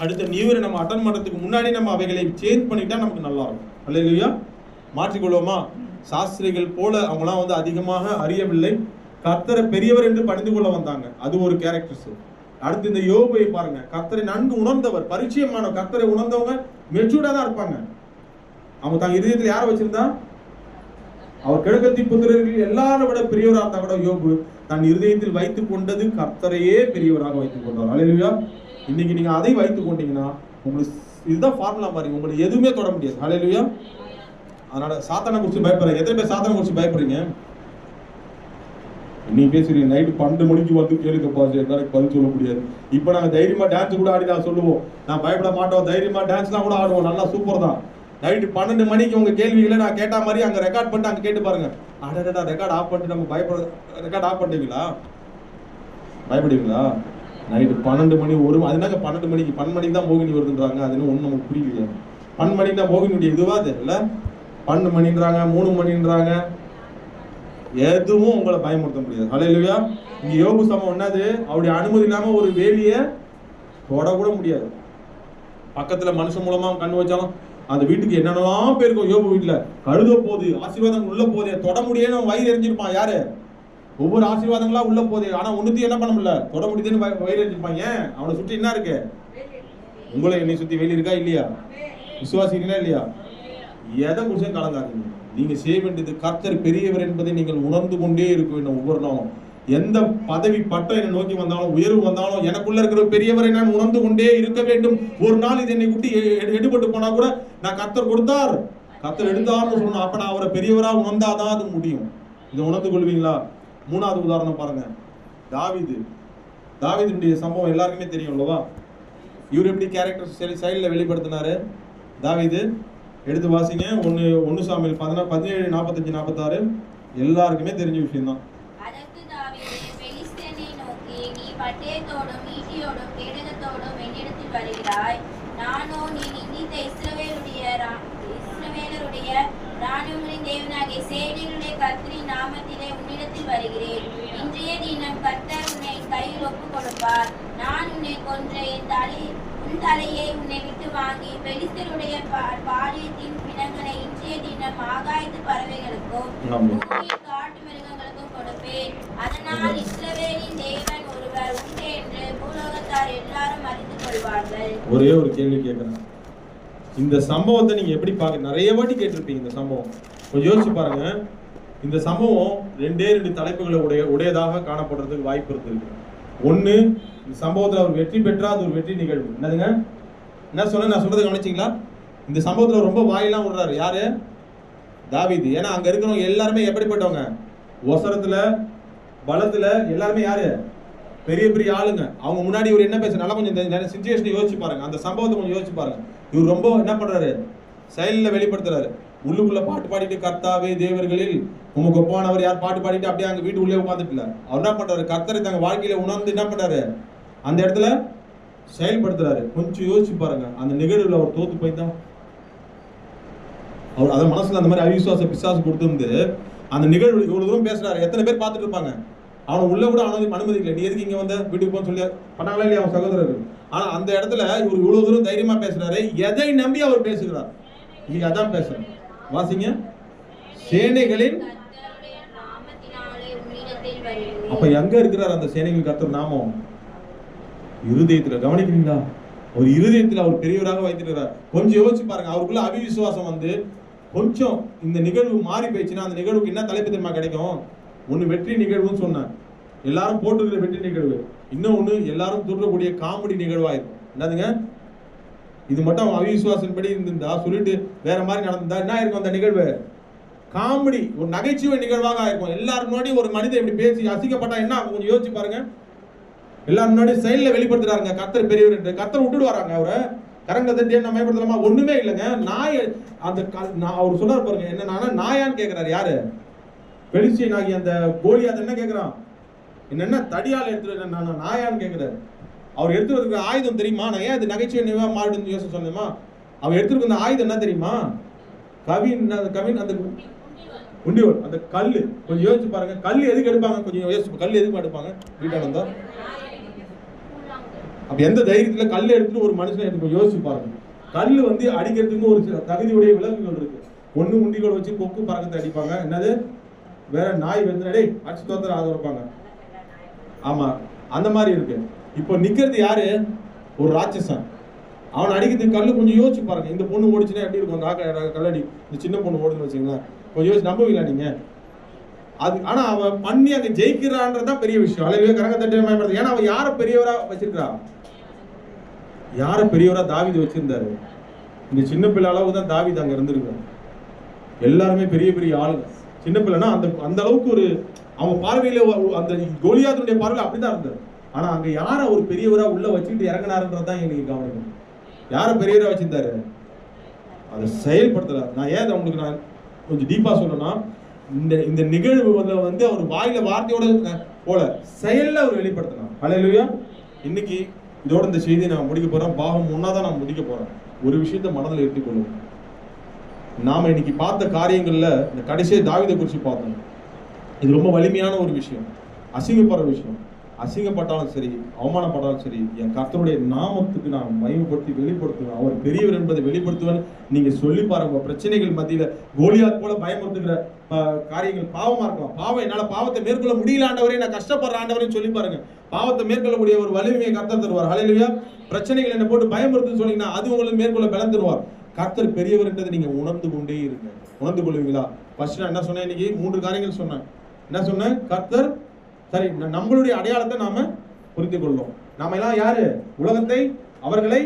அடுத்த நியூ இயரை நம்ம அட்டன் பண்ணுறதுக்கு முன்னாடி நம்ம அவைகளை சேஞ்ச் பண்ணிட்டா நமக்கு நல்லா இருக்கும். அல்லேலூயா. மாற்றிக்கொள்வோமா? சாஸ்திரிகள் போல அவங்களாம் வந்து அதிகமாக அறியவில்லை, கர்த்தரை பெரியவர் என்று பணிந்து கொள்ள வந்தாங்க. அது ஒரு கேரக்டர்ஸ். அடுத்து இந்த யோபுவை பாருங்க, கர்த்தரை நன்கு உணர்ந்தவர், பரிச்சயமான கர்த்தரை உணர்ந்தவங்க மெச்சூர்டா தான் இருப்பாங்க. அவங்க தங்க இதயத்தில் யாரை வச்சிருந்தா? அவர் கிழக்கத்தி புத்திரர்கள் எல்லாரும் விட பெரியவராக இருந்தா கூட யோபு தன் இருதயத்தில் வைத்துக் கொண்டது கர்த்தரையே பெரியவராக வைத்துக் கொண்டார். அல்லேலூயா. இன்னைக்கு நீங்க அதை வைத்துக் கொண்டீங்கன்னா உங்களுக்கு இதுதான் ஃபார்முலா பாருங்க, உங்களுக்கு எதுவுமே தொட முடியாது. அல்லேலூயா. அதனால சாத்தானை குறித்து பயப்படுறீங்க. எத்தனை பேர் சாத்தானை குறித்து பயப்படுறீங்க? நீ பேசுறீங்க நைட்டு 12 மணிக்கு வந்து கேளுக்கப்பா, என்னால பதில் சொல்ல முடியாது. இப்போ நாங்கள் தைரியமா டான்ஸ் கூட ஆடி நான் சொல்லுவோம். நான் பயப்பட மாட்டோம், தைரியமா டான்ஸ்லாம் கூட ஆடுவோம், நல்லா சூப்பர் தான். நைட்டு 12 மணிக்கு உங்க கேள்விகளை நான் கேட்ட மாதிரி அங்கே ரெக்கார்ட் பண்ணிட்டு அங்கே கேட்டு பாருங்க. அடடா ரெக்கார்ட் ஆஃப் பண்ணிட்டு நம்ம பயப்பட ரெக்கார்ட் ஆஃப் பண்ணுவீங்களா? பயப்படுவீங்களா? நைட்டு 12 மணி அதுனாங்க 12 மணிக்கு 12 மணிக்கு தான் மோகினி வருதுன்றாங்க. அதுன்னு ஒன்றும் நமக்கு புரியலையா? 12 மணிக்கு தான் மோகினியுடைய இதுவா தெரியல. 12 மணின்றாங்க, 3 மணின்றாங்க. எதுவும் உங்களை பயமுறுத்த முடியாது. அல்லேலூயா. இங்க யோபு சம்பவம் என்னது? அவருடைய அனுமதி இல்லாம ஒரு வேலியை தொட கூட முடியாது. பக்கத்துல மனுஷன் மூலமா கண்ணு வச்சாலும் அந்த வீட்டுக்கு என்னென்னலாம் பேருக்கும். யோபு வீட்டுல கழுத போகுது, ஆசீர்வாதம் உள்ள போதே, தொட முடியன்னு வயிறு எரிஞ்சிருப்பான். யாரு? ஒவ்வொரு ஆசீர்வாதங்களா உள்ள போதே. ஆனா ஒண்ணுத்தையும் என்ன பண்ண முடியல, தொட முடியுதுன்னு வயிறு எரிஞ்சிருப்பான். ஏன்? அவனை சுற்றி என்ன இருக்கு? உங்களை என்னை சுத்தி வேலி இருக்கா இல்லையா? விசுவாசிக்கிறீங்களா இல்லையா? எதை குறிச்சும் கலந்தாக்குங்க. நீங்க செய்ய வேண்டியது கர்த்தர் பெரியவர் என்பதை நீங்கள் உணர்ந்து கொண்டே இருக்க வேண்டும். ஒவ்வொரு நாளும் எந்த பதவி பட்டம் என்னை நோக்கி வந்தாலும், உயர்வு வந்தாலும், எனக்குள்ள இருக்கிற பெரியவரை நான் உணர்ந்து கொண்டே இருக்க வேண்டும். ஒரு நாள் இது என்னை குட்டி எடுபட்டு போனா கூட நான் கர்த்தர் கொடுத்தார், கர்த்தர் எடுத்தார்னு சொல்லணும். அப்ப நான் அவரை பெரியவரா உணர்ந்தாதான் அது முடியும். இதை உணர்ந்து கொள்வீங்களா? 3வது உதாரணம் பாருங்க. தாவீதுடைய சம்பவம் எல்லாருக்குமே தெரியும் அல்லவா? இவர் எப்படி கேரக்டர் சைடில் வெளிப்படுத்தினாரு? தாவீது எடுத்து வாசிங்க. 1 சாமுவேல் 17:45-46 எல்லாருக்குமே தெரிஞ்ச விஷயம் தான். அதற்கு தாவீது பெலிஸ்தனை நோக்கி, நீ பட்டயத்தோடும் ஈட்டியோடும் கேடகத்தோடும் என்னிடத்தில் வருகிறாய், நானோ நீ நிந்தித்த இஸ்ரவேலருடைய ராணுவங்களின் தேவனாகிய சேனைகளுடைய கர்த்தரின் நாமத்திலே உன்னிடத்தில் வருகிறேன். இன்றைய தினம் கர்த்தர் உன்னை கையில் ஒப்புக் கொடுப்பார். நான் உன்னை கொன்ற உன் தலையை உன்னை விட்டு வாங்கி பெலிஸ்தருடைய பாலியத்தின் பிணங்களை இன்றைய தினம் ஆகாயத்து பறவைகளுக்கும் பூமியின் காட்டு மிருகங்களுக்கும் கொடுப்பேன். அதனால் இஸ்ரவேலின் தேவன் ஒருவர் உண்டு என்று பூலோகத்தார் எல்லாரும் அறிந்து கொள்வார்கள். ஒரே ஒரு கேள்வி கேட்கிறேன். இந்த சம்பவத்தை நீங்க எப்படி பார்க்க நிறைய வாட்டி கேட்டிருப்பீங்க. இந்த சம்பவம் கொஞ்சம் யோசிச்சு பாருங்க. இந்த சம்பவம் 2 தலைப்புகளை உடையதாக காணப்படுறதுக்கு வாய்ப்பு இருக்கு. ஒண்ணு, இந்த சம்பவத்தில் அவர் வெற்றி பெற்றா அது ஒரு வெற்றி நிகழ்வு. என்னதுங்க? என்ன சொன்ன? நான் சொல்றதை கவனிச்சிங்களா? இந்த சம்பவத்தில் ரொம்ப வாயெல்லாம் விடுறாரு. யாரு? தாவீது. ஏன்னா அங்க இருக்கிறவங்க எல்லாருமே எப்படிப்பட்டவங்க? ஒசரத்துல பலத்துல எல்லாருமே யாரு? பெரிய பெரிய ஆளுங்க. அவங்க முன்னாடி இவர் என்ன பேச நல்லா கொஞ்சம் சிச்சுவேஷனை யோசிச்சு பாருங்க. அந்த சம்பவத்தை கொஞ்சம் யோசிச்சு பாருங்க. இவர் ரொம்ப என்ன பண்றாரு? செயலில் வெளிப்படுத்துறாரு. உள்ளுக்குள்ள பாட்டு பாடிட்டு கர்த்தாவே தேவர்களில் உங்க ஒப்பானவர் யார் பாட்டு பாடிட்டு அப்படியே அங்க வீட்டு உள்ளே உட்காந்துட்டுல அவர் என்ன பண்றாரு? கர்த்தரை தங்க வாழ்க்கையில உணர்ந்து என்ன பண்றாரு? அந்த இடத்துல செயல்படுத்துறாரு. கொஞ்சம் யோசிச்சு பாருங்க. அந்த நிகழ்வுல அவர் தோத்து போய்தான் அவர் அதை மனசுல அந்த மாதிரி அவிசுவாச பிசாசு கொடுத்துருந்து அந்த நிகழ்வு இவ்வளவு தூரம் பேசுறாரு. எத்தனை பேர் பார்த்துட்டு இருப்பாங்க? அவனை உள்ள கூட அனுமதி இல்லை. நீ எதுக்கு இங்க வந்த வீட்டுக்கு போன்னு சொல்லி பண்ணாங்களா இல்லையா அவன் சகோதரர்கள்? ஆனா அந்த இடத்துல இவர் இவ்வளவு தூரம் தைரியமா பேசுறாரு. எதை நம்பி அவர் பேசுகிறார்? நீங்க அதான் பேசுறேன். வாசிங்க. சேனைகளின் அப்ப எங்க இருக்கிறார் அந்த சேனைகள் கர்த்தர் நாமம்? இருதயத்துல. கவனிக்கிறீங்களா? ஒரு இருதயத்தில் அவர் பெரியவராக வைத்திருக்கிறார். கொஞ்சம் யோசிச்சு பாருங்க. அவருக்குள்ள அவிசுவாசம் வந்து கொஞ்சம் இந்த நிகழ்வு மாறி போயிடுச்சுன்னா அந்த நிகழ்வுக்கு என்ன தலைப்பு தெரியுமா கிடைக்கும்? ஒன்று வெற்றி நிகழ்வுன்னு சொன்னேன், எல்லாரும் போட்டுக்கிற வெற்றி நிகழ்வு. இன்னொன்று எல்லாரும் தூற்றக்கூடிய காமெடி நிகழ்வாயிருக்கும். என்னதுங்க? இது மட்டும் அவன் அவிசுவாசன்படி இருந்திருந்தா சொல்லிட்டு வேற மாதிரி நடந்தா என்ன இருக்கும் அந்த நிகழ்வு? காமெடி, ஒரு நகைச்சுவை நிகழ்வாக ஆயிருக்கும். எல்லாரும் முன்னாடி ஒரு மனிதன் இப்படி பேசி அசிங்கப்பட்டா என்ன ஆகும்? கொஞ்சம் யோசிச்சு பாருங்க. எல்லாரும் முன்னாடி செயல்ல வெளிப்படுத்துறாங்க கர்த்தர் பெரியவர் என்று. கர்த்தர் விட்டுட்டு வராங்க அவரை. கரங்களை தட்டி என்ன பயப்படுத்தலாமா? ஒண்ணுமே இல்லைங்க. நாய் அந்த அவர் சொல்றாரு பாருங்க, என்ன நாயான்னு கேட்கிறாரு. யாரு? பெலிஸ்தியன் ஆகிய அந்த கோலியாத் என்ன கேட்கிறான்? என்ன தடியால் எடுத்துட்டு நான் நாயான்னு கேட்கிறாரு. அவர் எடுத்துட்டு ஆயுதம் தெரியுமா? நான் ஏன் அது நகைச்சுவை நினைவா மாடுன்னு யோசிச்சு சொன்னேமா? அவர் எடுத்துட்டு வந்த ஆயுதம் என்ன தெரியுமா? கவின் அந்த உண்டிவல், அந்த கல்லு. கொஞ்சம் யோசிச்சு பாருங்க. கல் எதுக்கு எடுப்பாங்க? கொஞ்சம் யோசிச்சு, கல் எதுக்கு எடுப்பாங்க வீட்டால இருந்தா? அப்ப எந்த தைரியத்துல கல் எடுத்துட்டு ஒரு மனுஷன் எனக்கு யோசிச்சு பாருங்க. கல்லு வந்து அடிக்கிறதுக்கு ஒரு சில தகுதியுடைய விலங்குகள் இருக்கு. ஒண்ணு உண்டிகள் வச்சு கொக்கு பறக்கத்தை அடிப்பாங்க. என்னது வேற நாய் வந்து அடிச்சு தோத்தர ஆதரப்பாங்க. ஆமா, அந்த மாதிரி இருக்கு. இப்போ நிக்கிறது யாரு? ஒரு ராட்சசன். அவன் அடிக்கிறதுக்கு கல்லு. கொஞ்சம் யோசிச்சு பாருங்க. இந்த பொண்ணு ஓடிச்சுன்னா எப்படி இருக்கும்? கல்லடி இந்த சின்ன பொண்ணு ஓடுன்னு வச்சுங்களேன். கொஞ்சம் யோசிச்சு நம்புவீங்களா நீங்க? அது ஆனா அவன் பண்ணி அங்க ஜெயிக்கிறான்றதுதான் பெரிய விஷயம். அல்லது கரங்க தட்டி பயன்படுது. ஏன்னா அவன் யார பெரியவரா வச்சிருக்கா? யார பெரியவரா தாவீது வச்சிருந்தாரு. இந்த சின்ன பிள்ளை அளவு தான் தாவீது அங்க இருந்திருக்காரு. எல்லாருமே பெரிய பெரிய ஆளுங்க. சின்ன பிள்ளைனா அந்த அளவுக்கு ஒரு அவன் பார்வையில அந்த கோலியாத்துடைய பார்வையில அப்படிதான் இருந்தாரு. ஆனா அங்க யார ஒரு பெரியவரா உள்ள வச்சுக்கிட்டு இறங்கினாருன்றதுதான் எங்களுக்கு கவனிக்கணும். யார பெரியவரா வச்சிருந்தாரு? அதை செயல்படுத்தல. நான் ஏன் உங்களுக்கு நான் கொஞ்சம் டீப்பா சொல்லணும்னா, இந்த நிகழ்வு வந்து அவர் வாயில வார்த்தையோட போல செயல்ல அவர் வெளிப்படுத்தினார். ஹல்லேலூயா. இன்னைக்கு இதோட இந்த செய்தியை நான் முடிக்க போறேன். பாகம் 1 தான் நான் முடிக்க போறேன். ஒரு விஷயத்தை மனதில் எடுத்துக்கொள்ளும். நாம இன்னைக்கு பார்த்த காரியங்கள்ல இந்த கடைசியை தாவீதை குறித்து பார்த்தோம். இது ரொம்ப வலிமையான ஒரு விஷயம். அசிங்கப்படுற விஷயம். அசிங்கப்பட்டாலும் சரி, அவமானப்பட்டாலும் சரி, என் கர்த்தருடைய நாமத்துக்கு நான் மகிமைப்படுத்தி வெளிப்படுத்துவேன். அவர் பெரியவர் என்பதை வெளிப்படுத்துவேன். நீங்க சொல்லி பாருங்க. பிரச்சனைகள் மத்தியில கோலியாத் போல பயமுறுத்துகிற காரியங்கள் பாவமா இருக்கலாம். பாவம் என்னால பாவத்தை மேற்கொள்ள முடியல ஆண்டவரே, நான் கஷ்டப்படுற ஆண்டவரேன்னு சொல்லி பாருங்க. பாவத்தை மேற்கொள்ளக்கூடிய ஒரு வலிமையை கர்த்தர் தருவார். ஹல்லேலூயா. பிரச்சனைகள் என்ன போட்டு பயமுறுத்துன்னு சொன்னீங்கன்னா அது உங்களுக்கு மேற்கொள்ள பலன் தருவார். கர்த்தர் பெரியவர் என்றதை நீங்க உணர்ந்து கொண்டே இருங்க. உணர்ந்து கொள்வீங்களா? ஃபர்ஸ்ட் நான் என்ன சொன்னேன்? இன்னைக்கு 3 காரியங்கள் சொன்னேன். என்ன சொன்னேன்? கர்த்தர் சரி, நம்மளுடைய அடையாளத்தை நாம புரிந்து கொள்ளும். நாம எல்லாம் யாரு? உலகத்தை அவர்களை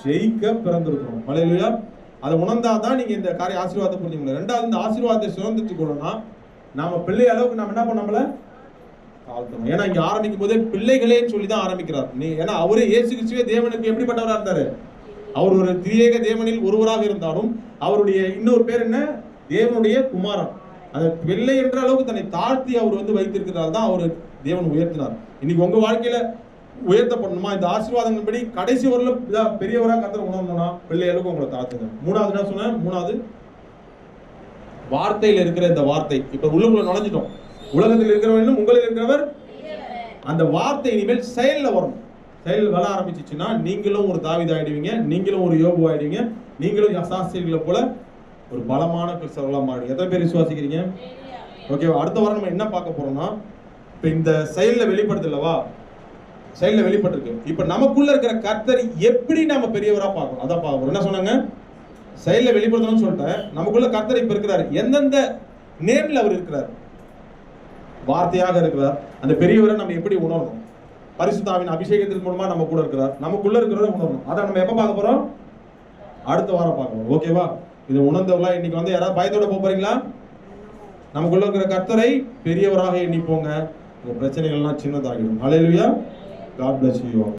ஜெயிக்க பிறந்திருக்கிறோம். ஹல்லேலூயா. அதை உணர்ந்தாதான் நீங்க இந்த காரிய ஆசீர்வாதத்தை புரிஞ்சுக்க முடியும். 2வது, இந்த ஆசீர்வாதத்தை சுதந்திரத்துக் கொள்ளணும்னா நாம பிள்ளை அளவுக்கு நாம என்ன பண்ண நம்மள தாழ்த்தணும். ஏன்னா இங்க ஆரம்பிக்கும் போதே பிள்ளைகளேன்னு சொல்லி தான் ஆரம்பிக்கிறார். ஏன்னா அவரே இயேசு கிறிஸ்துவே தேவனுக்கு எப்படிப்பட்டவரா இருந்தாரு? அவர் ஒரு திரியேக தேவனில் ஒருவராக இருந்தாலும் அவருடைய இன்னொரு பேர் என்ன? தேவனுடைய குமாரன். அந்த பிள்ளை என்ற அளவுக்கு தன்னை தாழ்த்தி அவர் வந்து வைத்திருக்கிறார் தான் அவர் தேவன் உயர்த்தினார். இன்னைக்கு உங்க வாழ்க்கையில உயர்த்தப்படணுமா? இந்த ஆசீர்வாதங்கள் படி கடைசி வரல பெரியவரா கர்த்தர் உணரணும்னா பிள்ளை அளவுக்கு உங்களை தாழ்த்துங்க. 3வது என்ன சொன்னேன்? 3வது வார்த்தையில இருக்கிற இந்த வார்த்தை இப்ப உள்ளுக்குள்ள நுழைஞ்சிட்டோம். உலகத்தில் இருக்கிறவன் உங்களில் இருக்கிறவர். அந்த வார்த்தை இனிமேல் செயல்ல வரணும். செயல் வர ஆரம்பிச்சிச்சுன்னா நீங்களும் ஒரு தாவீது ஆயிடுவீங்க, நீங்களும் ஒரு யோபு ஆயிடுவீங்க, நீங்களும் சாஸ்திரிகளை போல ஒரு பலமான கிறிஸ்தவர்களா மாறுவீங்க. எத்தனை பேர் விசுவாசிக்கிறீங்க? ஓகே, அடுத்த வாரம் நம்ம என்ன பார்க்க போறோம்னா, இப்ப இந்த செயல்ல வெளிப்படுத்தலவா? செயல்ல வெளிப்பட்டிருக்கு. இப்ப நமக்குள்ள இருக்கிற கர்த்தர் எப்படி நாம பெரியவரா பார்க்கணும் அதான் பார்க்க போறோம். என்ன சொன்னாங்க? செயல்ல வெளிப்படுத்தணும்னு சொல்லிட்டேன். நமக்குள்ள கர்த்தர் இப்ப இருக்கிறாரு. எந்தெந்த நேர்ல அவர் இருக்கிறார்? வார்த்தையாக இருக்கிறார். அந்த பெரியவரை நம்ம எப்படி உணரணும்? பரிசுத்தாவின் அபிஷேகத்தின் மூலமா நம்ம கூட இருக்கிறார். நமக்குள்ள இருக்கிறவரை உணரணும். அதை நம்ம எப்ப பார்க்க போறோம்? அடுத்த வாரம் பார்க்கணும். ஓகேவா? இதை உணர்ந்தவர்களா இன்னைக்கு வந்து யாராவது பயத்தோட போறீங்களா? நமக்குள்ள இருக்கிற கர்த்தரை பெரியவராக எண்ணிப்போங்க. உங்க பிரச்சனைகள்லாம் சின்னதாகிடும். ஹல்லேலூயா. God bless you all.